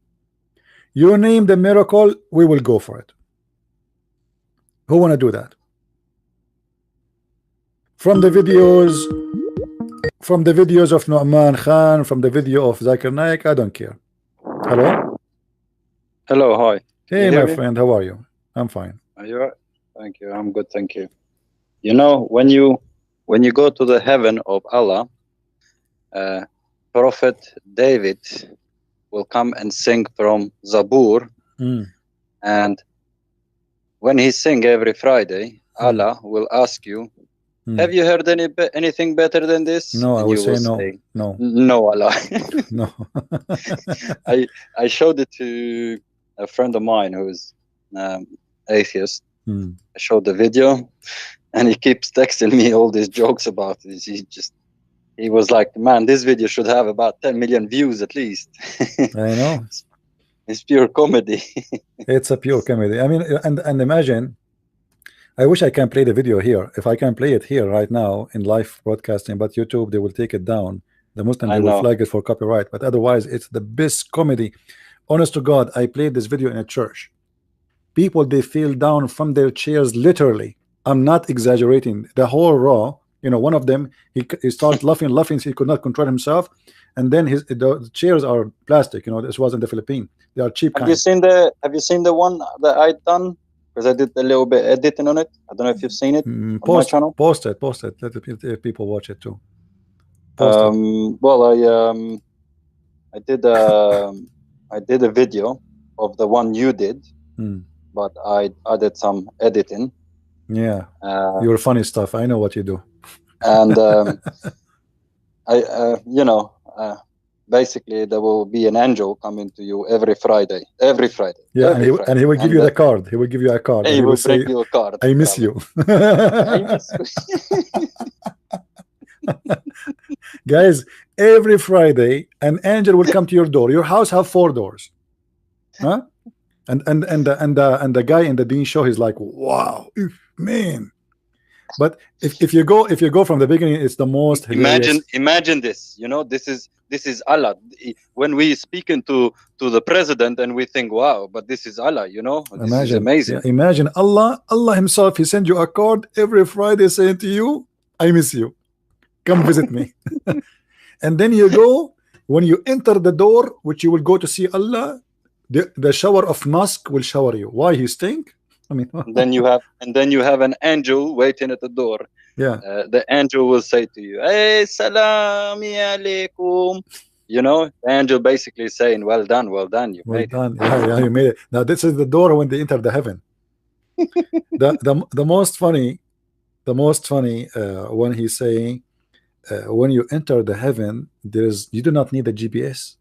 [SPEAKER 1] You name the miracle, we will go for it. Who want to do that? From the videos of Nu'man Khan, from the video of Zakir Naik, I don't care. Hello?
[SPEAKER 5] Hello, hi.
[SPEAKER 1] Hey, my friend, how are you? I'm fine.
[SPEAKER 5] Are you all right? Thank you. I'm good, thank you. You know, when you go to the heaven of Allah, Prophet David will come and sing from Zabur, and when he sing every Friday, Allah will ask you, have you heard anything better than this?
[SPEAKER 1] No,
[SPEAKER 5] and
[SPEAKER 1] I will
[SPEAKER 5] you
[SPEAKER 1] say
[SPEAKER 5] will
[SPEAKER 1] no.
[SPEAKER 5] say,
[SPEAKER 1] No.
[SPEAKER 5] No, Allah.
[SPEAKER 1] No.
[SPEAKER 5] I showed it to a friend of mine who is atheist. I showed the video, and he keeps texting me all these jokes about this. He was like, man, this video should have about 10 million views at least.
[SPEAKER 1] I know.
[SPEAKER 5] It's pure comedy.
[SPEAKER 1] It's a pure comedy. I mean, and imagine, I wish I can play the video here. If I can play it here right now in live broadcasting, but YouTube, they will take it down. The Muslim, they will flag it for copyright. But otherwise, it's the best comedy. Honest to God, I played this video in a church. People, they fell down from their chairs, literally. I'm not exaggerating. The whole row, you know, one of them, he started laughing, so he could not control himself. And then the chairs are plastic, you know, this was in the Philippines. They are cheap.
[SPEAKER 5] Have you seen the one that I done? Because I did a little bit editing on it. I don't know if you've seen it on my channel. Post it.
[SPEAKER 1] Let the people watch it too.
[SPEAKER 5] Well, I did a video of the one you did, but I added some editing.
[SPEAKER 1] Yeah, your funny stuff. I know what you do.
[SPEAKER 5] And basically there will be an angel coming to you every Friday.
[SPEAKER 1] Yeah, and he will give you the card. He will give you a card.
[SPEAKER 5] And he will bring you a card.
[SPEAKER 1] I miss you.
[SPEAKER 5] I miss you.
[SPEAKER 1] Guys, every Friday an angel will come to your door. Your house have 4 doors, huh? And the guy in the Dean show, he's like, wow, man. But if you go from the beginning, it's the most hilarious.
[SPEAKER 5] Imagine this. You know, this is Allah. When we speaking to the president and we think, wow, but this is Allah. You know, this is amazing.
[SPEAKER 1] Yeah, imagine Allah himself. He sends you a card every Friday saying to you, I miss you. Come visit me. And then you go, when you enter the door, which you will go to see Allah, the shower of musk will shower you. Why? He stink? I mean,
[SPEAKER 5] then you have an angel waiting at the door.
[SPEAKER 1] Yeah.
[SPEAKER 5] The angel will say to you, "Hey, salami alaikum." You know, the angel basically saying, "Well done, you made it."
[SPEAKER 1] Yeah, you made it. Now this is the door when they enter the heaven. the most funny when he's saying, when you enter the heaven, you do not need a GPS.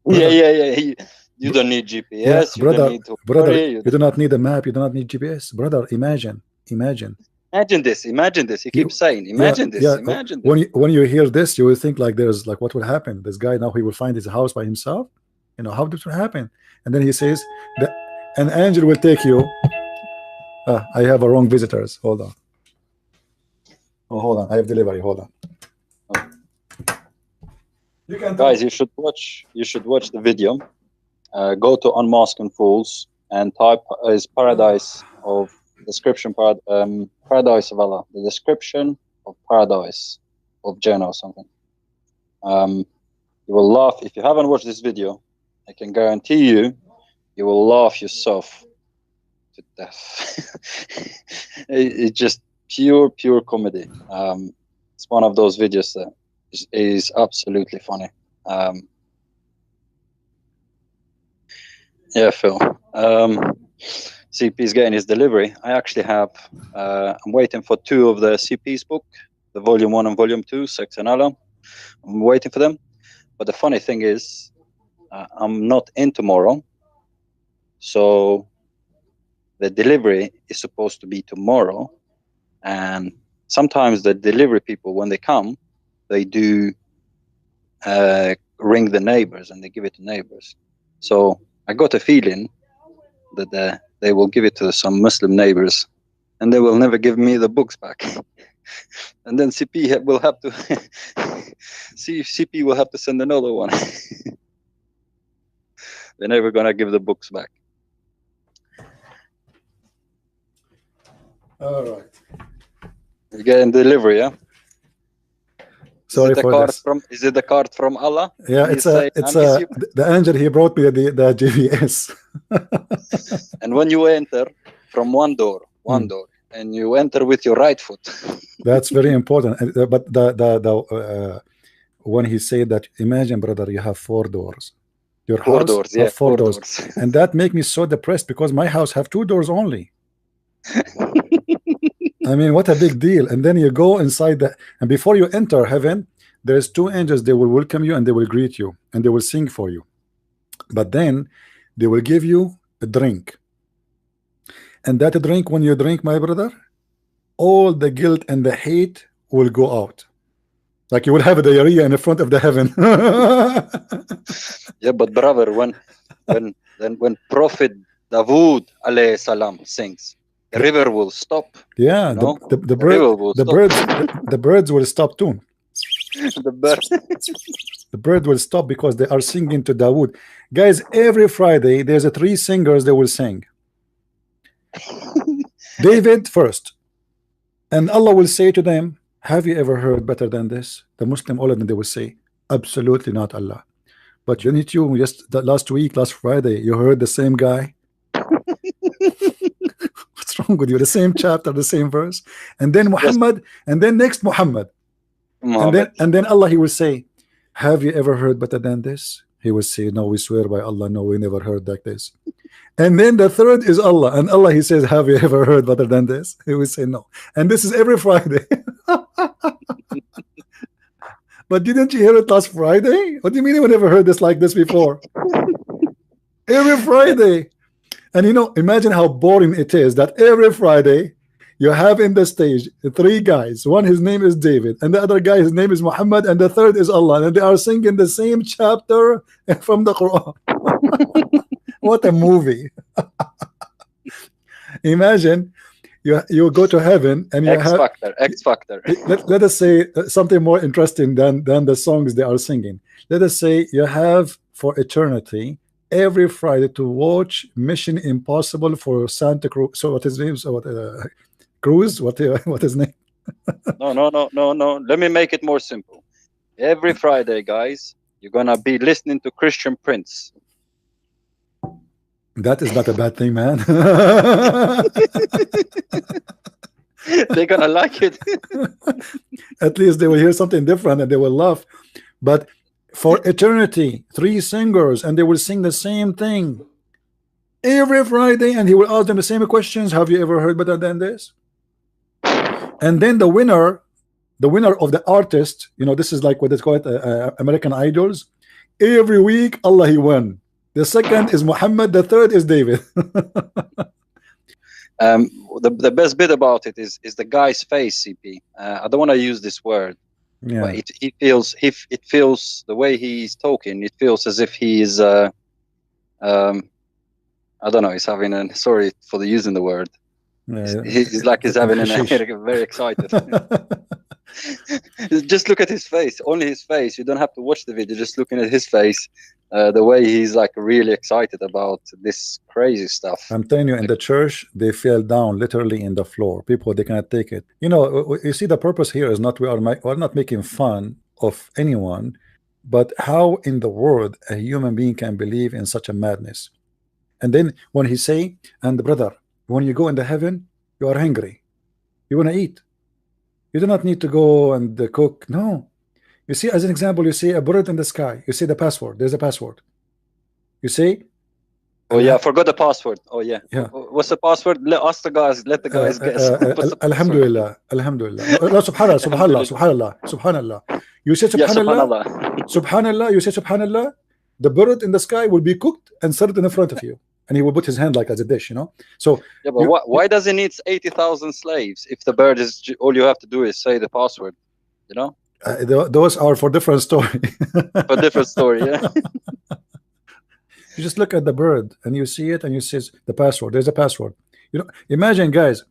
[SPEAKER 5] Brother. Yeah. You don't need GPS.
[SPEAKER 1] Yeah, brother,
[SPEAKER 5] you
[SPEAKER 1] do not need a map. You do not need GPS. Brother, imagine.
[SPEAKER 5] Imagine this. He keeps saying, imagine this. Imagine this.
[SPEAKER 1] When you hear this, you will think like there's like, what will happen? This guy now, he will find his house by himself. You know, how did it happen? And then he says that an angel will take you. I have a wrong visitors. Hold on. Oh, hold on. I have delivery. Hold on.
[SPEAKER 5] Guys, you should watch the video. Go to Unmasking Fools and type is paradise of description paradise of Allah, the description of paradise of Jannah or something. You will laugh. If you haven't watched this video, I can guarantee you will laugh yourself to death. It's just pure comedy. It's one of those videos that is absolutely funny. Yeah, Phil. CP is getting his delivery. I actually have. I'm waiting for 2 of the CP's book, the volume 1 and volume 2, Sex and Allah. I'm waiting for them. But the funny thing is, I'm not in tomorrow, so the delivery is supposed to be tomorrow. And sometimes the delivery people, when they come, they do ring the neighbors and they give it to neighbors. So I got a feeling that they will give it to some Muslim neighbors, and they will never give me the books back. And then CP will have to CP will have to send another one. They're never gonna give the books back.
[SPEAKER 1] All right.
[SPEAKER 5] You getting delivery, yeah?
[SPEAKER 1] Sorry for this.
[SPEAKER 5] Is it the card from Allah?
[SPEAKER 1] Yeah,
[SPEAKER 5] He
[SPEAKER 1] it's
[SPEAKER 5] say,
[SPEAKER 1] the angel. He brought me the GPS.
[SPEAKER 5] And when you enter from one door, and you enter with your right foot.
[SPEAKER 1] That's very important. But the when he said that, imagine, brother, you have 4 doors. Your house
[SPEAKER 5] 4 doors, yeah,
[SPEAKER 1] have 4 doors. And that make me so depressed because my house have 2 doors only. I mean, what a big deal. And then you go inside that, and before you enter heaven, there's 2 angels. They will welcome you and they will greet you and they will sing for you. But then they will give you a drink. And that drink, when you drink, my brother, all the guilt and the hate will go out. Like you will have a diarrhea in the front of the heaven.
[SPEAKER 5] Yeah, but brother, when Prophet Dawood alayhi salam sings, the river will stop.
[SPEAKER 1] Yeah,
[SPEAKER 5] you know?
[SPEAKER 1] the birds will stop too. The bird will stop because they are singing to Dawood. Guys, every Friday there's 3 singers that will sing. David first, and Allah will say to them, have you ever heard better than this? The Muslim, all of them, they will say, absolutely not, Allah. But you just last Friday, you heard the same guy. What's wrong with you? The same chapter, the same verse, and then Muhammad, and then next Muhammad. And then Allah, he will say, have you ever heard better than this? He will say, no, we swear by Allah, no, we never heard like this. And then the third is Allah, and Allah, he says, have you ever heard better than this? He will say no. And this is every Friday. But didn't you hear it last Friday? What do you mean you never heard this like this before? Every Friday. And you know, imagine how boring it is that every Friday you have in the stage 3 guys. One, his name is David, and the other guy, his name is Muhammad, and the third is Allah, and they are singing the same chapter from the Quran. What a movie. Imagine you go to heaven and you
[SPEAKER 5] X Factor.
[SPEAKER 1] Let us say something more interesting than the songs they are singing. Let us say you have for eternity every Friday to watch Mission Impossible for Santa Cruz. So what his name? So what Cruz? What his name?
[SPEAKER 5] No. Let me make it more simple. Every Friday, guys, you're gonna be listening to Christian Prince.
[SPEAKER 1] That is not a bad thing, man.
[SPEAKER 5] They're gonna like it.
[SPEAKER 1] At least they will hear something different and they will laugh. But for eternity, 3 singers, and they will sing the same thing every Friday, and he will ask them the same questions. Have you ever heard better than this? And then the winner of the artist, you know, this is like what they call it, American Idols. Every week, Allah, he won. The second is Muhammad. The third is David.
[SPEAKER 5] The best bit about it is the guy's face, CP. I don't want to use this word.
[SPEAKER 1] Yeah.
[SPEAKER 5] But it feels the way he's talking. It feels as if he is. I don't know. He's having a. Sorry for the using the word.
[SPEAKER 1] Yeah.
[SPEAKER 5] He's like he's having very excited. Just look at his face. Only his face. You don't have to watch the video. Just looking at his face. The way he's like really excited about this crazy stuff.
[SPEAKER 1] I'm telling you, in the church, they fell down literally in the floor. People, they cannot take it. You know, you see, the purpose here is not we're not making fun of anyone, but how in the world a human being can believe in such a madness? And then when he say, and brother, when you go into heaven, you are hungry, you want to eat, you do not need to go and cook. No. You see, as an example, you see a bird in the sky. You see the password. There's a password. You see,
[SPEAKER 5] Oh yeah, I forgot the password. Oh yeah.
[SPEAKER 1] Yeah.
[SPEAKER 5] What's the password? Ask the guys. Let the guys guess. What's the
[SPEAKER 1] Alhamdulillah, Alhamdulillah. No, Subhanallah, Subhanallah, Subhanallah, Subhanallah. You say
[SPEAKER 5] Yeah,
[SPEAKER 1] Subhanallah,
[SPEAKER 5] subhanallah.
[SPEAKER 1] Subhanallah. You say Subhanallah. The bird in the sky will be cooked and served in front of you, and he will put his hand like as a dish, you know. So
[SPEAKER 5] Yeah, but why does it need 80,000 slaves if the bird is all you have to do is say the password? You know.
[SPEAKER 1] those are for different story.
[SPEAKER 5] For different story. Yeah.
[SPEAKER 1] You just look at the bird and you see it and you say the password. There's a password. You know, imagine, guys,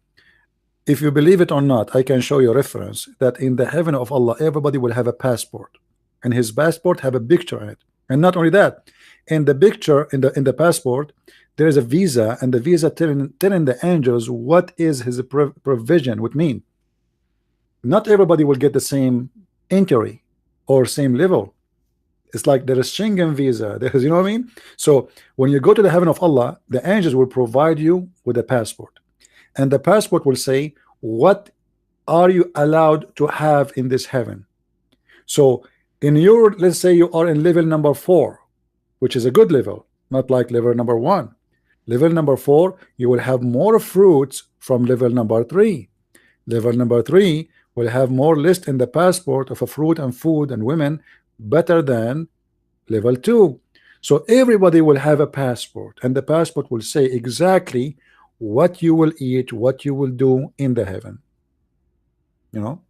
[SPEAKER 1] if you believe it or not, I can show you a reference that in the heaven of Allah, everybody will have a passport, and his passport have a picture in it. And not only that, in the picture, in the passport, there is a visa, and the visa telling the angels what is his provision would mean. Not everybody will get the same entry or same level. It's like there is Schengen visa. There's, you know what I mean? So when you go to the heaven of Allah, the angels will provide you with a passport, and the passport will say what are you allowed to have in this heaven. So in your, let's say you are in level number 4, which is a good level, not like level number 1. Level number 4, you will have more fruits from level number 3. Level number 3 will have more list in the passport of a fruit and food and women better than level 2. So everybody will have a passport, and the passport will say exactly what you will eat, what you will do in the heaven. You know,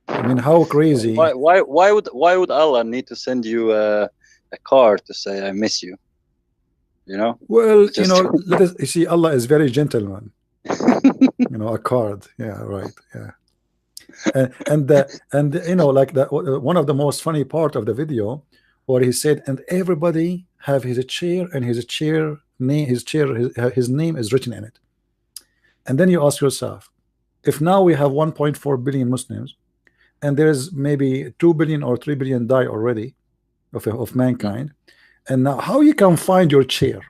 [SPEAKER 1] I mean, how crazy.
[SPEAKER 5] Why would Allah need to send you a card to say I miss you? You know.
[SPEAKER 1] Well,
[SPEAKER 5] Just-
[SPEAKER 1] you know, you see, Allah is very gentleman. You know, a card. Yeah, right. Yeah. And you know, like that, one of the most funny part of the video where he said, and everybody have his chair, and his chair name, his name is written in it. And then you ask yourself, if now we have 1.4 billion Muslims, and there's maybe 2 billion or 3 billion die already of mankind, and now how you can find your chair?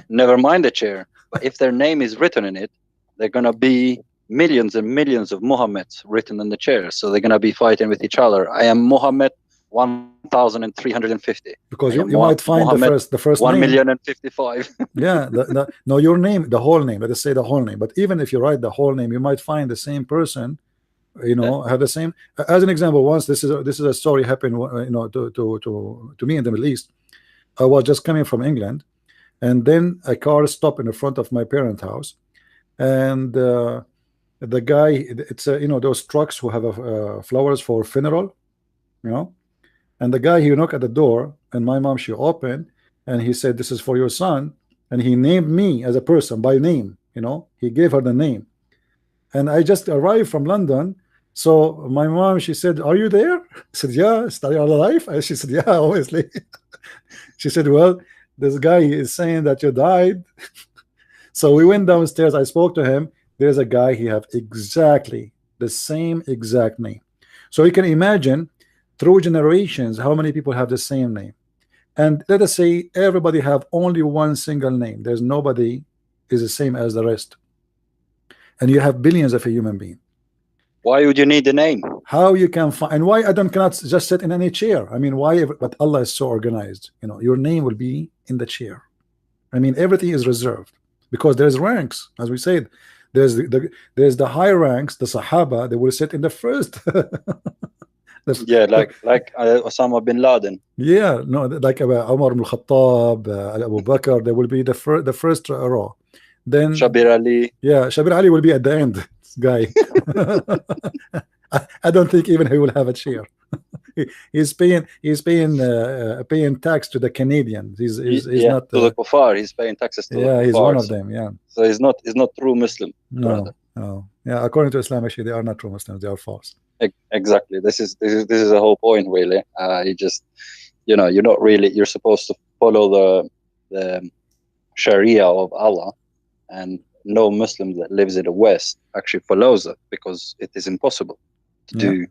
[SPEAKER 5] Never mind the chair, but if their name is written in it, they're gonna be millions and millions of Muhammads written in the chair. So they're gonna be fighting with each other. I am Muhammad 1,350.
[SPEAKER 1] Because
[SPEAKER 5] I am
[SPEAKER 1] you might find
[SPEAKER 5] Muhammad
[SPEAKER 1] the first name.
[SPEAKER 5] 1,055,000.
[SPEAKER 1] Yeah, no, your name, the whole name. Let us say the whole name. But even if you write the whole name, you might find the same person. You know, have the same. As an example, once this is a story happened. You know, to me in the Middle East. I was just coming from England, and then a car stopped in the front of my parents' house, and the guy, it's you know, those trucks who have flowers for funeral, you know. And the guy, he knocked at the door, and my mom, she opened, and he said, "This is for your son," and he named me as a person by name. You know, he gave her the name, and I just arrived from London. So my mom, she said, "Are you there?" I said, "Yeah." "Are you alive?" And she said, "Yeah, obviously." She said, "Well, this guy is saying that you died." So we went downstairs. I spoke to him. There's a guy, he have exactly the same exact name. So you can imagine through generations how many people have the same name. And let us say everybody have only one single name. There's nobody is the same as the rest. And you have billions of a human being.
[SPEAKER 5] Why would you need the name?
[SPEAKER 1] How you can find, and why Adam cannot just sit in any chair? I mean, why? But Allah is so organized. You know, your name will be in the chair. I mean, everything is reserved because there's ranks, as we said. There's the high ranks, the Sahaba. They will sit in the first.
[SPEAKER 5] Yeah, like Osama bin Laden.
[SPEAKER 1] Yeah, no, like Umar ibn Khattab, Abu Bakr. They will be the first row. Then
[SPEAKER 5] Shabir Ali.
[SPEAKER 1] Yeah, Shabir Ali will be at the end. This guy. I don't think even he will have a chair. He's paying tax to the Canadians. He's not
[SPEAKER 5] to the kuffar. He's paying taxes to the kuffar.
[SPEAKER 1] He's one of them. Yeah.
[SPEAKER 5] So he's not true Muslim.
[SPEAKER 1] No. Yeah, according to Islam, actually, they are not true Muslims. They are false.
[SPEAKER 5] Exactly. This is the whole point, really. You just, you're not really. You're supposed to follow the Sharia of Allah, and no Muslim that lives in the West actually follows it because it is impossible to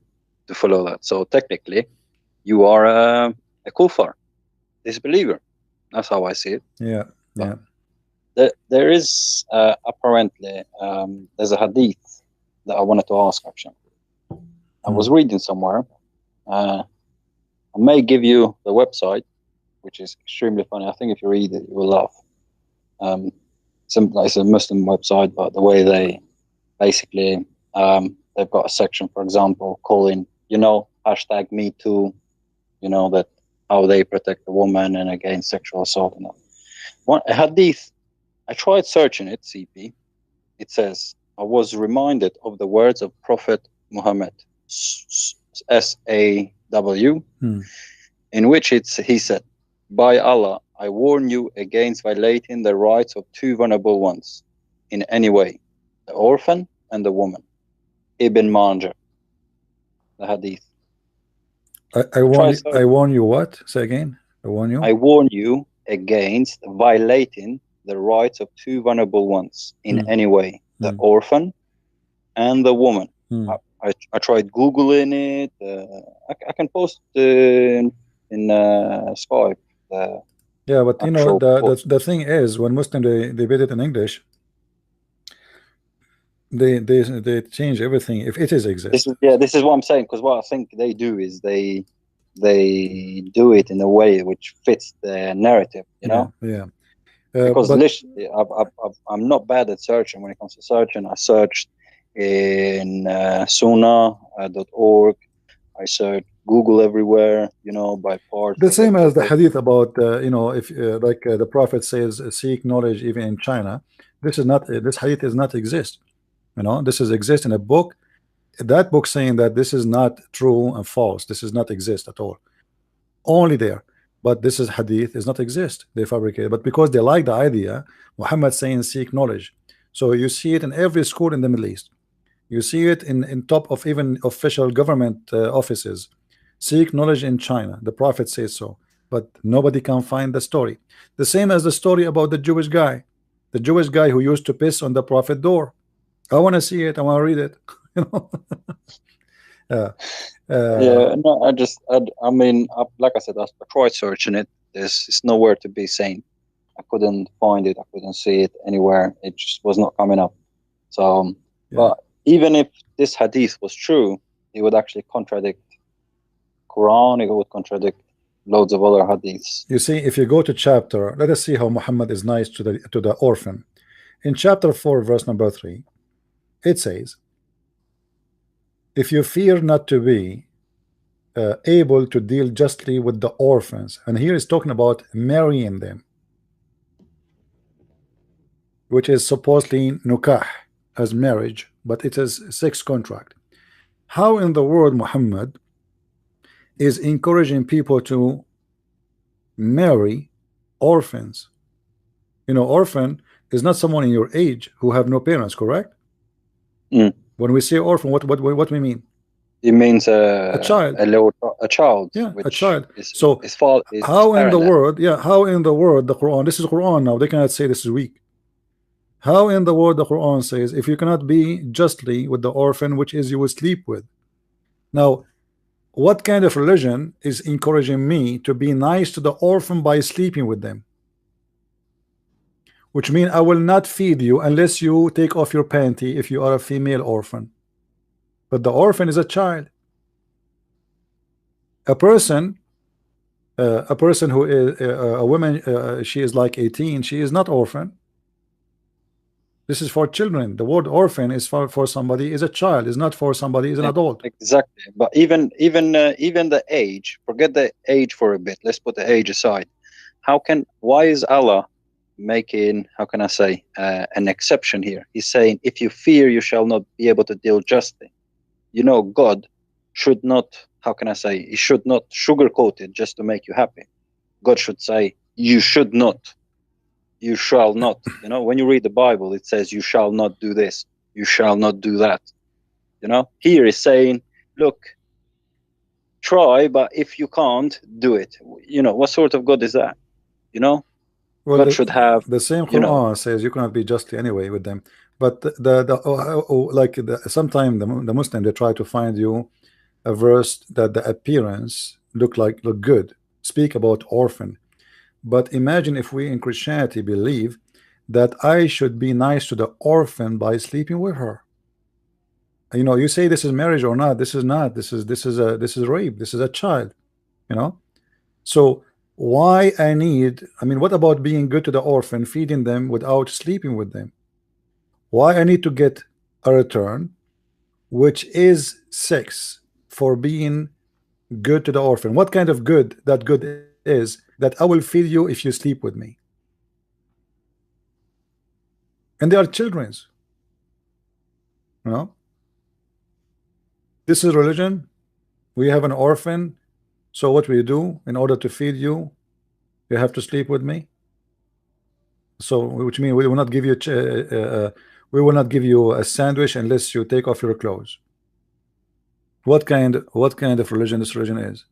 [SPEAKER 5] follow that. So technically, you are a kuffar, disbeliever. That's how I see it.
[SPEAKER 1] Yeah.
[SPEAKER 5] There is apparently there's a hadith that I wanted to ask. Actually, I was reading somewhere. I may give you the website, which is extremely funny. I think if you read it, you will laugh. It's a Muslim website, but the way they basically they've got a section, for example, calling, hashtag Me Too, that how they protect the woman and against sexual assault. A hadith, I tried searching it, CP. It says, I was reminded of the words of Prophet Muhammad, SAW, in which he said, by Allah, I warn you against violating the rights of two vulnerable ones in any way, the orphan and the woman. Ibn Majah, the hadith.
[SPEAKER 1] I warn you what? Say again. I warn you.
[SPEAKER 5] I warn you against violating the rights of two vulnerable ones in any way, the orphan and the woman. I tried Googling it. I can post in Skype.
[SPEAKER 1] Yeah, but the thing is, when Muslim they read it in English, they change everything if it is exist.
[SPEAKER 5] This is what I'm saying, because what I think they do is they do it in a way which fits the narrative,
[SPEAKER 1] Yeah.
[SPEAKER 5] Because literally, I'm not bad at searching. When it comes to searching, I searched in sunnah.org. I searched Google everywhere, by part.
[SPEAKER 1] The same as the hadith about, if the Prophet says, seek knowledge even in China. This hadith does not exist. This is exist in a book. That book saying that this is not true and false. This does not exist at all. Only there. But this is hadith does not exist. They fabricate. But because they like the idea, Muhammad saying seek knowledge. So you see it in every school in the Middle East. You see it in top of even official government offices. Seek knowledge in China. The Prophet says so. But nobody can find the story. The same as the story about the Jewish guy. The Jewish guy who used to piss on the Prophet door. I want to see it. I want to read it.
[SPEAKER 5] Like I said, I tried searching it. It's nowhere to be seen. I couldn't find it. I couldn't see it anywhere. It just was not coming up. So, but even if this hadith was true, it would actually contradict Quran. It would contradict loads of other hadiths.
[SPEAKER 1] You see, if you go to chapter, let us see how Muhammad is nice to the orphan. In chapter 4, verse number 3, it says, if you fear not to be able to deal justly with the orphans, and here is talking about marrying them, which is supposedly nukah as marriage, but it is sex contract. How in the world Muhammad is encouraging people to marry orphans? Orphan is not someone in your age who have no parents, correct? When we say orphan, what we mean?
[SPEAKER 5] It means a
[SPEAKER 1] child,
[SPEAKER 5] a child.
[SPEAKER 1] Yeah,
[SPEAKER 5] which
[SPEAKER 1] a child.
[SPEAKER 5] Is
[SPEAKER 1] how in the world? Yeah, how in the world the Quran? This is Quran now. They cannot say this is weak. How in the world the Quran says if you cannot be justly with the orphan, which is you will sleep with? Now, what kind of religion is encouraging me to be nice to the orphan by sleeping with them? Which means I will not feed you unless you take off your panty if you are a female orphan. But the orphan is a child. A person who is a woman, she is like 18, she is not orphan. This is for children. The word orphan is for somebody is a child, is not for somebody is an adult.
[SPEAKER 5] Exactly. But even the age, forget the age for a bit. Let's put the age aside. Why is Allah making, how can I say, an exception here? He's saying, if you fear, you shall not be able to deal justly. God should not, how can I say, he should not sugarcoat it just to make you happy. God should say, you should not, you shall not. When you read the Bible, it says, you shall not do this, you shall not do that. Here is saying, look, try, but if you can't, do it. What sort of God is that? Well, God should have
[SPEAKER 1] the same Quran says you cannot be justly anyway with them. But sometimes the Muslim, they try to find you a verse that the appearance look good, speak about orphan. But imagine if we in Christianity believe that I should be nice to the orphan by sleeping with her. You say this is marriage or not? This is not. This is rape. This is a child. So Why I need, I mean, what about being good to the orphan, feeding them without sleeping with them? Why I need to get a return, which is sex, for being good to the orphan? What kind of good that good is that I will feed you if you sleep with me? And they are children's. You know? This is religion. We have an orphan. So what we do in order to feed you, you have to sleep with me. So, which means we will not give you a sandwich unless you take off your clothes. What kind of religion this religion is?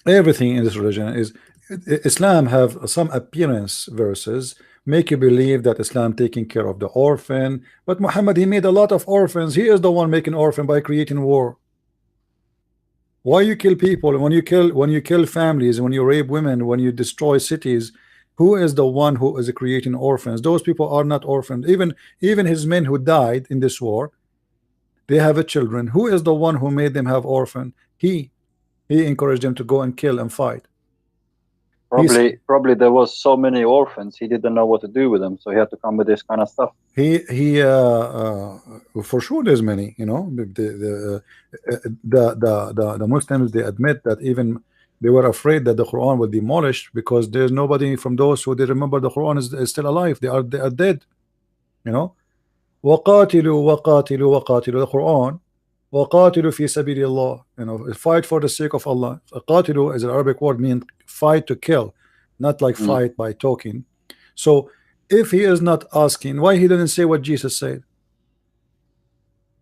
[SPEAKER 1] Everything in this religion is Islam have some appearance verses make you believe that Islam taking care of the orphan, but Muhammad, he made a lot of orphans. He is the one making orphan by creating war. Why you kill people? When you kill families, when you rape women, when you destroy cities, who is the one who is creating orphans? Those people are not orphans. Even his men who died in this war, they have a children. Who is the one who made them have orphan? He encouraged them to go and kill and fight.
[SPEAKER 5] Probably there was so many orphans, he didn't know what to do with them, so he had to come with this kind of stuff.
[SPEAKER 1] For sure there's many, you know. The Muslims, they admit that even they were afraid that the Quran will be demolished because there's nobody from those who they remember the Quran is still alive. They are dead, you know. وَقَاتِلُوا وَقَاتِلُوا وَقَاتِلُوا, the Quran, وَقَاتِلُوا فِي سَبِيلِ اللَّهِ, you know, fight for the sake of Allah. قَاتِلُوا is an Arabic word, means fight to kill, not like fight by talking. So if he is not asking, why he didn't say what Jesus said?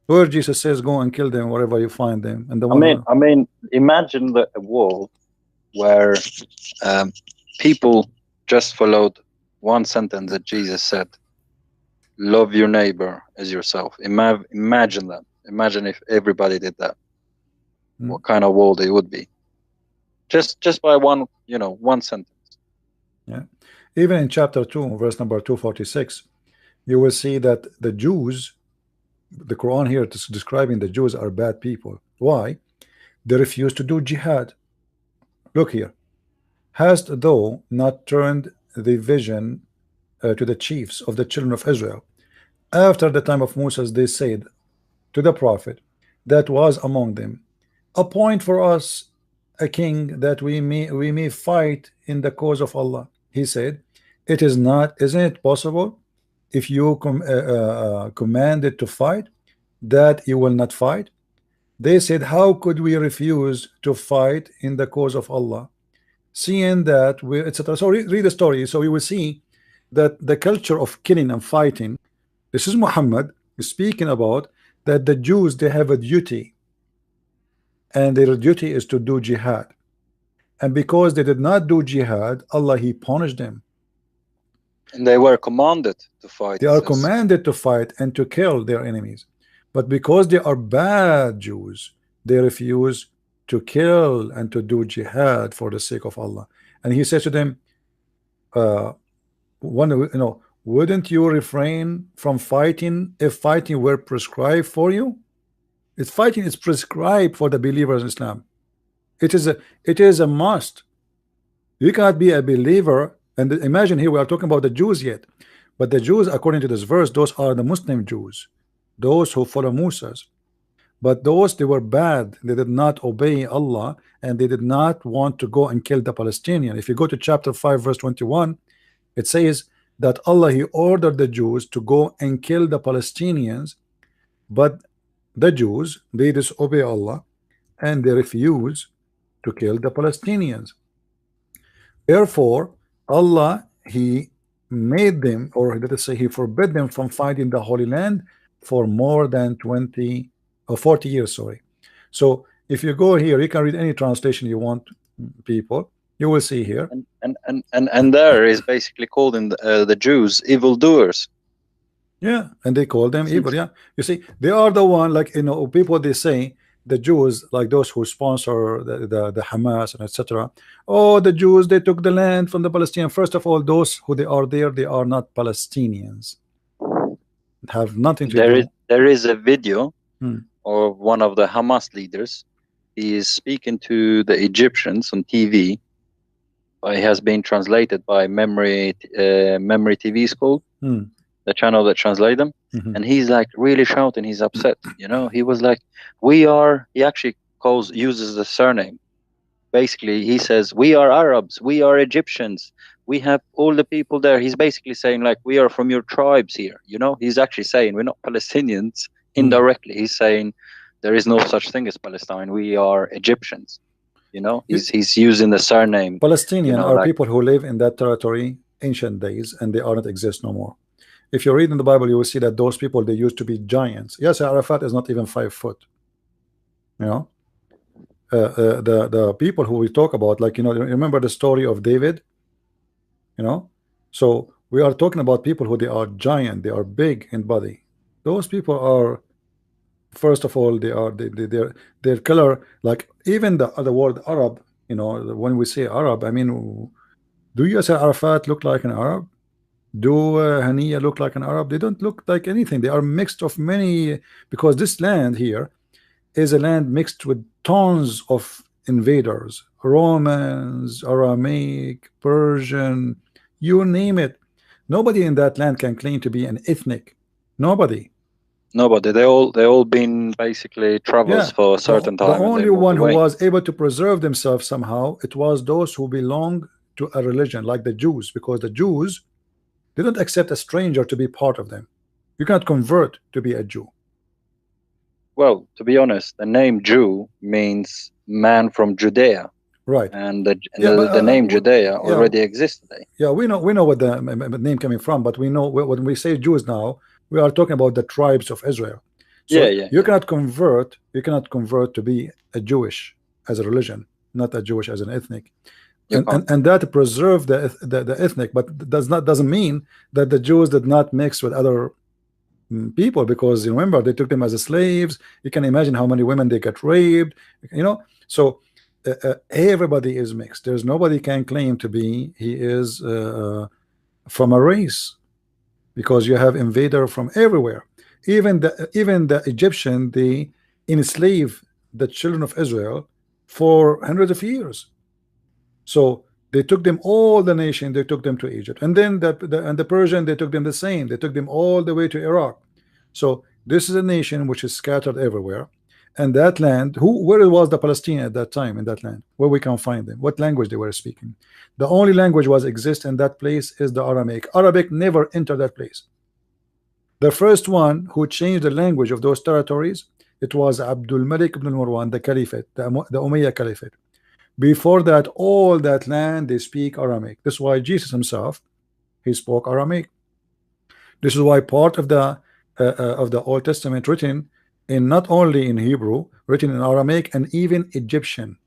[SPEAKER 1] Where Jesus says go and kill them wherever you find them. And
[SPEAKER 5] I mean, imagine a world where people just followed one sentence that Jesus said: love your neighbor as yourself. Imagine that. Imagine if everybody did that. What kind of world it would be? Just by one, you know, one sentence.
[SPEAKER 1] Yeah. Even in chapter 2, verse number 246, you will see that the Jews, the Quran here is describing the Jews are bad people. Why? They refuse to do jihad. Look here. Hast thou not turned the vision to the chiefs of the children of Israel? After the time of Moses, they said to the prophet that was among them, appoint for us a king that we may fight in the cause of Allah. He said, isn't it possible if you commanded to fight that you will not fight? They said, how could we refuse to fight in the cause of Allah, seeing that we, etc. So read the story, so you will see that the culture of killing and fighting, this is Muhammad speaking about that the Jews, they have a duty, and their duty is to do jihad, and because they did not do jihad, Allah, he punished them.
[SPEAKER 5] And they were commanded to fight.
[SPEAKER 1] They are commanded to fight and to kill their enemies, but because they are bad Jews, they refuse to kill and to do jihad for the sake of Allah. And he says to them, wouldn't you refrain from fighting if fighting were prescribed for you? If fighting is prescribed for the believers in Islam, it is a must. You cannot be a believer. And imagine here we are talking about the Jews yet, but the Jews, according to this verse, those are the Muslim Jews, those who follow Moses. But those, they were bad. They did not obey Allah, and they did not want to go and kill the Palestinian. If you go to chapter 5 verse 21, it says that Allah, he ordered the Jews to go and kill the Palestinians, but the Jews, they disobey Allah and they refuse to kill the Palestinians. Therefore Allah, he made them, or let us say he forbid them from fighting the Holy Land for more than 20 or 40 years, sorry. So if you go here, you can read any translation you want, people, you will see here,
[SPEAKER 5] and there is basically called in the Jews evildoers.
[SPEAKER 1] Yeah, and they call them evil. Yeah, you see, they are the one, like, you know, people, they say the Jews, like those who sponsor the Hamas and etc. Oh, the Jews, they took the land from the Palestinians. First of all, those who they are there, they are not Palestinians. Have nothing to do.
[SPEAKER 5] There is a video of one of the Hamas leaders. he is speaking to the Egyptians on TV. It has been translated by Memory TV School, the channel that translate them. And he's like really shouting. He's upset. You know, he was like, "We are." He actually uses the surname. Basically, he says, "We are Arabs. We are Egyptians. We have all the people there." He's basically saying like, "We are from your tribes here." You know, he's actually saying we're not Palestinians. Indirectly, he's saying there is no such thing as Palestine. We are Egyptians. You know, he's using the surname.
[SPEAKER 1] Palestinian,
[SPEAKER 5] you know,
[SPEAKER 1] are
[SPEAKER 5] like,
[SPEAKER 1] people who live in that territory ancient days, and they are not exist no more. If you read in the Bible, you will see that those people, they used to be giants. Yes, Arafat is not even 5 foot. You know, the people who we talk about, like, you know, remember the story of David. You know, so we are talking about people who they are giant, they are big in body. Those people are, first of all, their color, like even the word Arab. You know, when we say Arab, I mean, do you say Arafat look like an Arab? Do Hania look like an Arab? They don't look like anything. They are mixed of many, because this land here is a land mixed with tons of invaders, Romans, Aramaic, Persian, you name it. Nobody in that land can claim to be an ethnic. Nobody.
[SPEAKER 5] They all been basically travelers for a certain time.
[SPEAKER 1] The only one who was able to preserve themselves somehow, it was those who belong to a religion, like the Jews, because the Jews, they don't accept a stranger to be part of them. You cannot convert to be a Jew.
[SPEAKER 5] Well, to be honest, the name Jew means man from Judea,
[SPEAKER 1] right?
[SPEAKER 5] And the name Judea already exists today.
[SPEAKER 1] Yeah, we know what the name coming from, but we know when we say Jews now, we are talking about the tribes of Israel. So you cannot convert. You cannot convert to be a Jewish as a religion, not a Jewish as an ethnic. And that preserve the ethnic, but doesn't mean that the Jews did not mix with other people, because remember, they took them as slaves. You can imagine how many women they got raped, you know. So everybody is mixed. There's nobody can claim to be he is from a race, because you have invader from everywhere. Even the Egyptian, they enslave the children of Israel for hundreds of years. So they took them, all the nation, they took them to Egypt, and then the Persian, they took them the same. They took them all the way to Iraq. So this is a nation which is scattered everywhere. And that land, where was the Palestinian at that time in that land? Where we can find them? What language they were speaking? The only language was exist in that place is the Aramaic. Arabic never entered that place. The first one who changed the language of those territories, it was Abdul Malik ibn Marwan, the Caliphate, the Umayyad Caliphate. Before that, all that land, they speak Aramaic. This is why Jesus himself, he spoke Aramaic. This is why part of the Old Testament written in, not only in Hebrew, written in Aramaic and even Egyptian,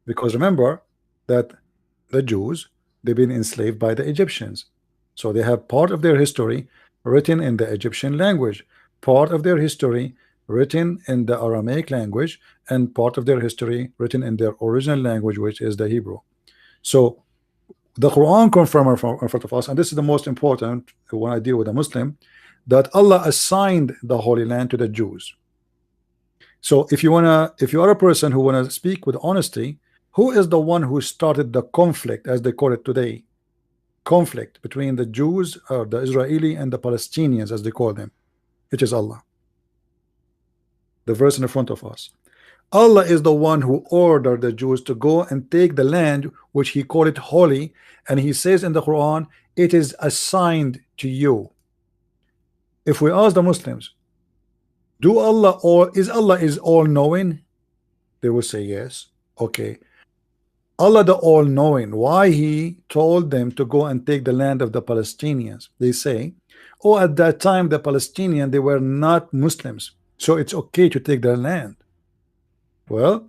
[SPEAKER 1] because remember that the Jews, they've been enslaved by the Egyptians, so they have part of their history written in the Egyptian language, part of their history written in the Aramaic language, and part of their history written in their original language, which is the Hebrew. So the Quran confirms in front of us, and this is the most important when I deal with a Muslim, that Allah assigned the Holy Land to the Jews. So if you are a person who wanna speak with honesty, who is the one who started the conflict, as they call it today, conflict between the Jews, or the Israeli, and the Palestinians, as they call them? It is Allah. The verse in front of us, Allah is the one who ordered the Jews to go and take the land which he called it holy, and he says in the Quran, it is assigned to you. If we ask the Muslims, is Allah all-knowing? They will say yes. Okay, Allah the all-knowing, why he told them to go and take the land of the Palestinians? They say, oh, at that time the Palestinians, they were not Muslims, so it's okay to take their land. Well,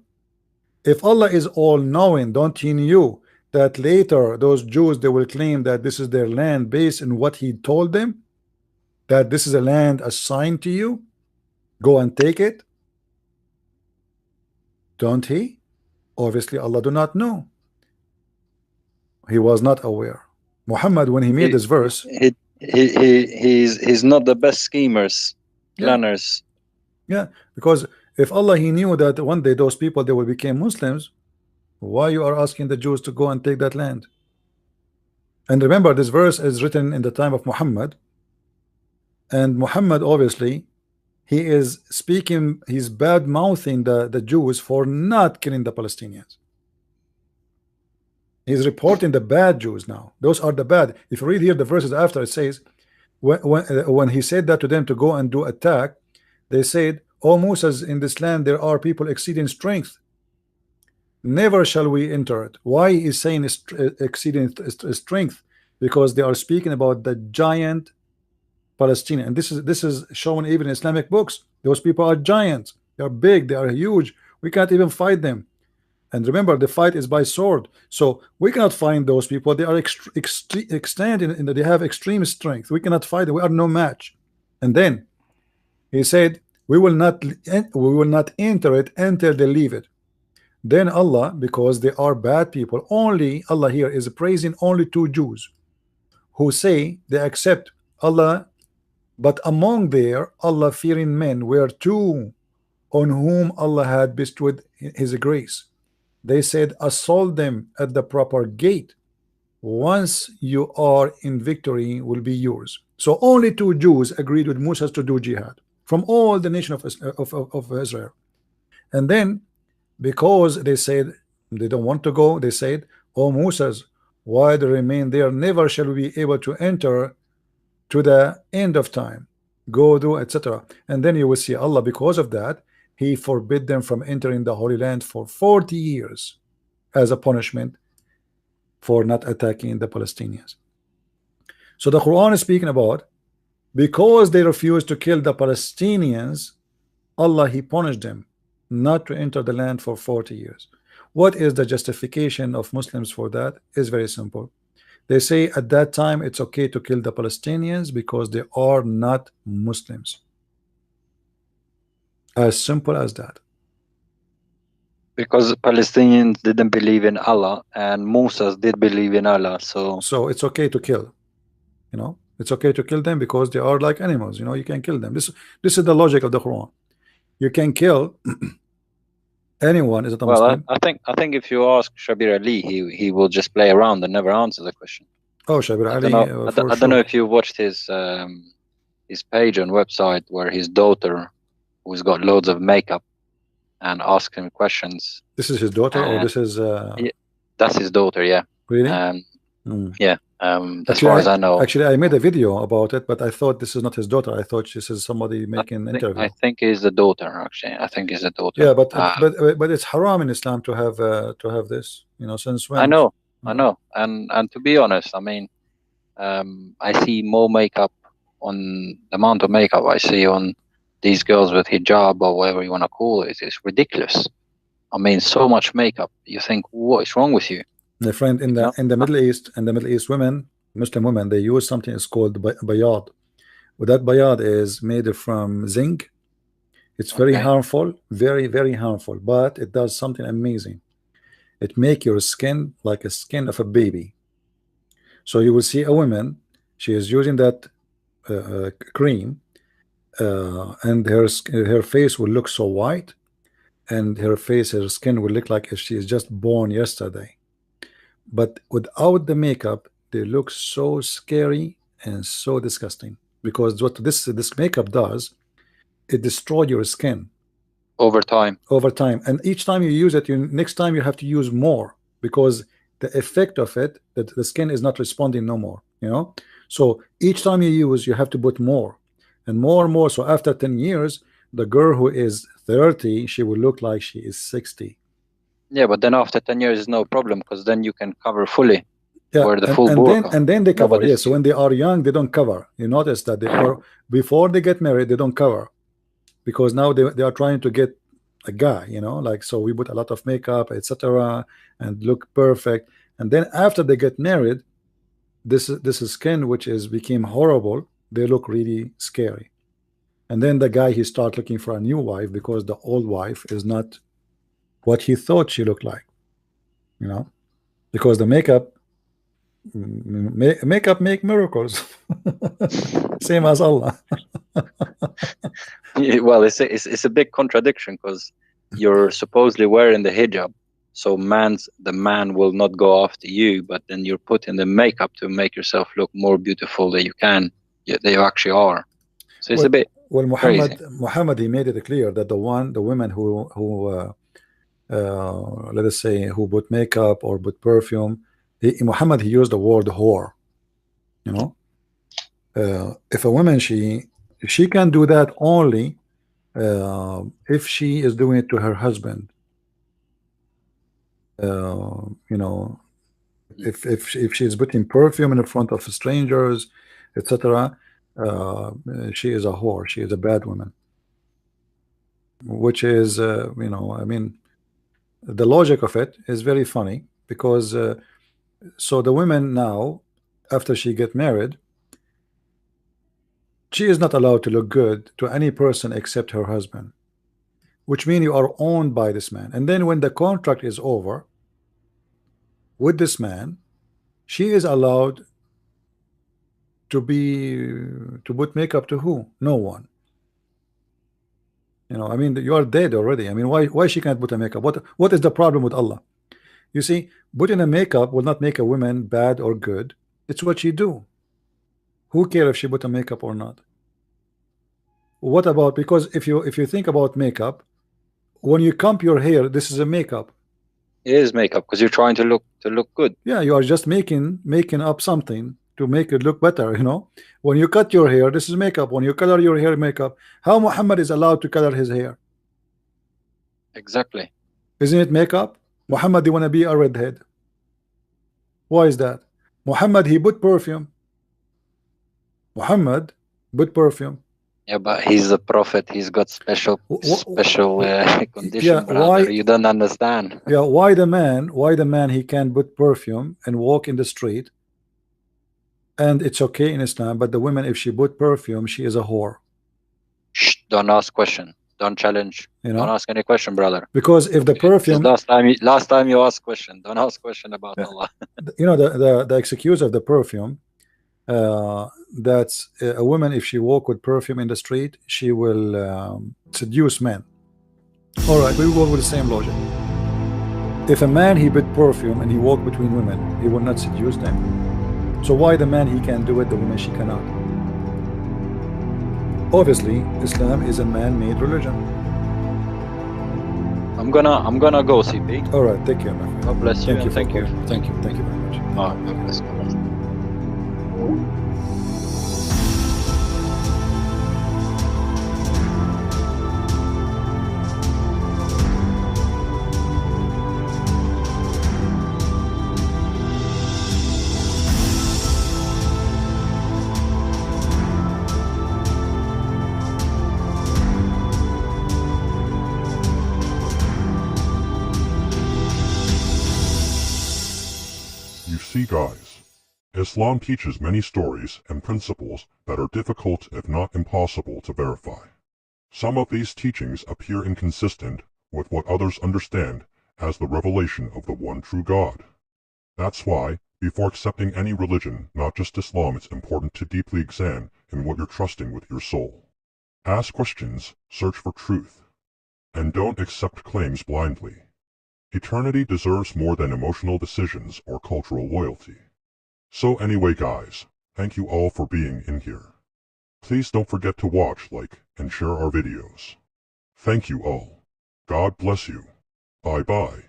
[SPEAKER 1] if Allah is all-knowing, don't he knew that later those Jews, they will claim that this is their land based on what he told them, that this is a land assigned to you, go and take it? Don't he? Obviously Allah do not know. He was not aware. Muhammad, when he made this verse,
[SPEAKER 5] he's not the best schemers, planners.
[SPEAKER 1] Yeah, because If Allah he knew that one day those people they will become Muslims, why you are asking the Jews to go and take that land? And remember, this verse is written in the time of Muhammad, and Muhammad obviously he is speaking, he's bad mouthing the Jews for not killing the Palestinians. He's reporting the bad Jews now. Those are the bad. If you read here the verses after, it says when he said that to them to go and do attack, they said, "Oh Moses, in this land there are people exceeding strength. Never shall we enter it." Why is saying exceeding strength? Because they are speaking about the giant Palestinian, and this is shown even in Islamic books. Those people are giants. They are big. They are huge. We can't even fight them. And remember, the fight is by sword, so we cannot find those people. They are extend in that they have extreme strength. We cannot fight them. We are no match. And then he said, we will not enter it until they leave it. Then Allah, because they are bad people, only Allah here is praising only two Jews who say they accept Allah, but among their Allah fearing men were two on whom Allah had bestowed his grace. They said, assault them at the proper gate. Once you are in victory will be yours. So only two Jews agreed with Moses to do jihad from all the nation of Israel. And then because they said they don't want to go, they said, "Oh Moses, why they remain there? Never shall we be able to enter to the end of time. Go do, etc." And then you will see Allah, because of that, he forbid them from entering the Holy Land for 40 years as a punishment for not attacking the Palestinians. So the Quran is speaking about, because they refused to kill the Palestinians, Allah he punished them not to enter the land for 40 years. What is the justification of Muslims for that? Is very simple. They say at that time it's okay to kill the Palestinians because they are not Muslims. As simple as that.
[SPEAKER 5] Because the Palestinians didn't believe in Allah and Moses did believe in Allah, so
[SPEAKER 1] it's okay to kill. You know, it's okay to kill them because they are like animals. You know, you can kill them. This is the logic of the Quran. You can kill anyone. Is it a Muslim?
[SPEAKER 5] I think if you ask Shabir Ali, he will just play around and never answer the question.
[SPEAKER 1] Oh, Shabir Ali.
[SPEAKER 5] I don't know if you watched his page on website where his daughter, who's got loads of makeup, and ask him questions.
[SPEAKER 1] This is his daughter, or this is?
[SPEAKER 5] Yeah, that's his daughter. Yeah.
[SPEAKER 1] Really?
[SPEAKER 5] Yeah. As far as I know.
[SPEAKER 1] Actually, I made a video about it, but I thought this is not his daughter. I thought this is somebody making an interview.
[SPEAKER 5] I think he's the daughter. Actually, I think he's the daughter.
[SPEAKER 1] Yeah, but it's haram in Islam to have this. You know, since when?
[SPEAKER 5] I know. And to be honest, I mean, I see more makeup on the amount of makeup I see on these girls with hijab or whatever you want to call it. It's ridiculous. I mean, so much makeup. You think, what is wrong with you?
[SPEAKER 1] My friend, in the Middle East, women, Muslim women, they use something that's called bayad. Well, that bayad is made from zinc. It's very harmful, very, very harmful, but it does something amazing. It makes your skin like a skin of a baby. So you will see a woman, she is using that cream, and her face will look so white, and her skin will look like if she is just born yesterday. But without the makeup, they look so scary and so disgusting, because what this makeup does, it destroys your skin
[SPEAKER 5] over time.
[SPEAKER 1] And each time you use it, next time you have to use more, because the effect of it, that the skin is not responding no more, you know. So each time you use, you have to put more and more and more. So after 10 years, the girl who is 30, she will look like she is 60.
[SPEAKER 5] Yeah, but then after 10 years is no problem, because then you can cover fully.
[SPEAKER 1] Yeah,
[SPEAKER 5] or the full burqa.
[SPEAKER 1] And then they cover. Yes, so when they are young, they don't cover. You notice that they are, before they get married, they don't cover, because now they are trying to get a guy, you know, like, so we put a lot of makeup, etc., and look perfect. And then after they get married, this is skin which is became horrible. They look really scary. And then the guy, he start looking for a new wife because the old wife is not what he thought she looked like, you know, because the makeup make miracles. Same as Allah.
[SPEAKER 5] Well, it's a big contradiction because you're supposedly wearing the hijab, so the man will not go after you, but then you're putting the makeup to make yourself look more beautiful than you can, than you actually are. So it's a bit
[SPEAKER 1] well,
[SPEAKER 5] crazy.
[SPEAKER 1] Muhammad, he made it clear that the women who let us say who put makeup or put perfume, Muhammad, he used the word whore. You know, if a woman she can do that only if she is doing it to her husband. You know, if she's putting perfume in front of strangers, etc., she is a whore. She is a bad woman. Which is, you know, I mean, the logic of it is very funny because so the women now, after she get married, she is not allowed to look good to any person except her husband, which means you are owned by this man. And then when the contract is over with this man, she is allowed to put makeup to who? No one. You know, I mean, you are dead already. I mean, why she can't put a makeup? What is the problem with Allah? You see, putting a makeup will not make a woman bad or good. It's what she do. Who cares if she put a makeup or not? What about, because if you think about makeup, when you comb your hair, this is a makeup.
[SPEAKER 5] It is makeup because you're trying to look good.
[SPEAKER 1] Yeah, you are just making up something to make it look better, you know. When you cut your hair, this is makeup. When you color your hair, makeup. How Muhammad is allowed to color his hair?
[SPEAKER 5] Exactly.
[SPEAKER 1] Isn't it makeup? Muhammad, you want to be a redhead. Why is that? Muhammad, he put perfume. Muhammad put perfume.
[SPEAKER 5] Yeah, but he's a prophet. He's got special condition,
[SPEAKER 1] Yeah,
[SPEAKER 5] brother.
[SPEAKER 1] why?
[SPEAKER 5] You don't understand.
[SPEAKER 1] Yeah, why the man he can put perfume and walk in the street, and it's okay in Islam, but the woman, if she put perfume, she is a whore.
[SPEAKER 5] Shh, don't ask question. Don't challenge.
[SPEAKER 1] You know?
[SPEAKER 5] Don't ask any question, brother.
[SPEAKER 1] Because if the perfume,
[SPEAKER 5] last time you asked question, don't ask question about Allah.
[SPEAKER 1] You know, the excuse of the perfume, that's a woman, if she walk with perfume in the street, she will seduce men. All right, we will go with the same logic. If a man he put perfume and he walk between women, he will not seduce them. So why the man he can do it, the woman she cannot? Obviously, Islam is a man-made religion.
[SPEAKER 5] I'm gonna go, CP.
[SPEAKER 1] All right, take care, my friend.
[SPEAKER 5] God bless you.
[SPEAKER 1] Thank you. Thank you very much.
[SPEAKER 5] God bless you.
[SPEAKER 6] You see, guys, Islam teaches many stories and principles that are difficult if not impossible to verify. Some of these teachings appear inconsistent with what others understand as the revelation of the one true God. That's why, before accepting any religion, not just Islam, it's important to deeply examine in what you're trusting with your soul. Ask questions, search for truth, and don't accept claims blindly. Eternity deserves more than emotional decisions or cultural loyalty. So anyway, guys, thank you all for being in here. Please don't forget to watch, like, and share our videos. Thank you all. God bless you. Bye-bye.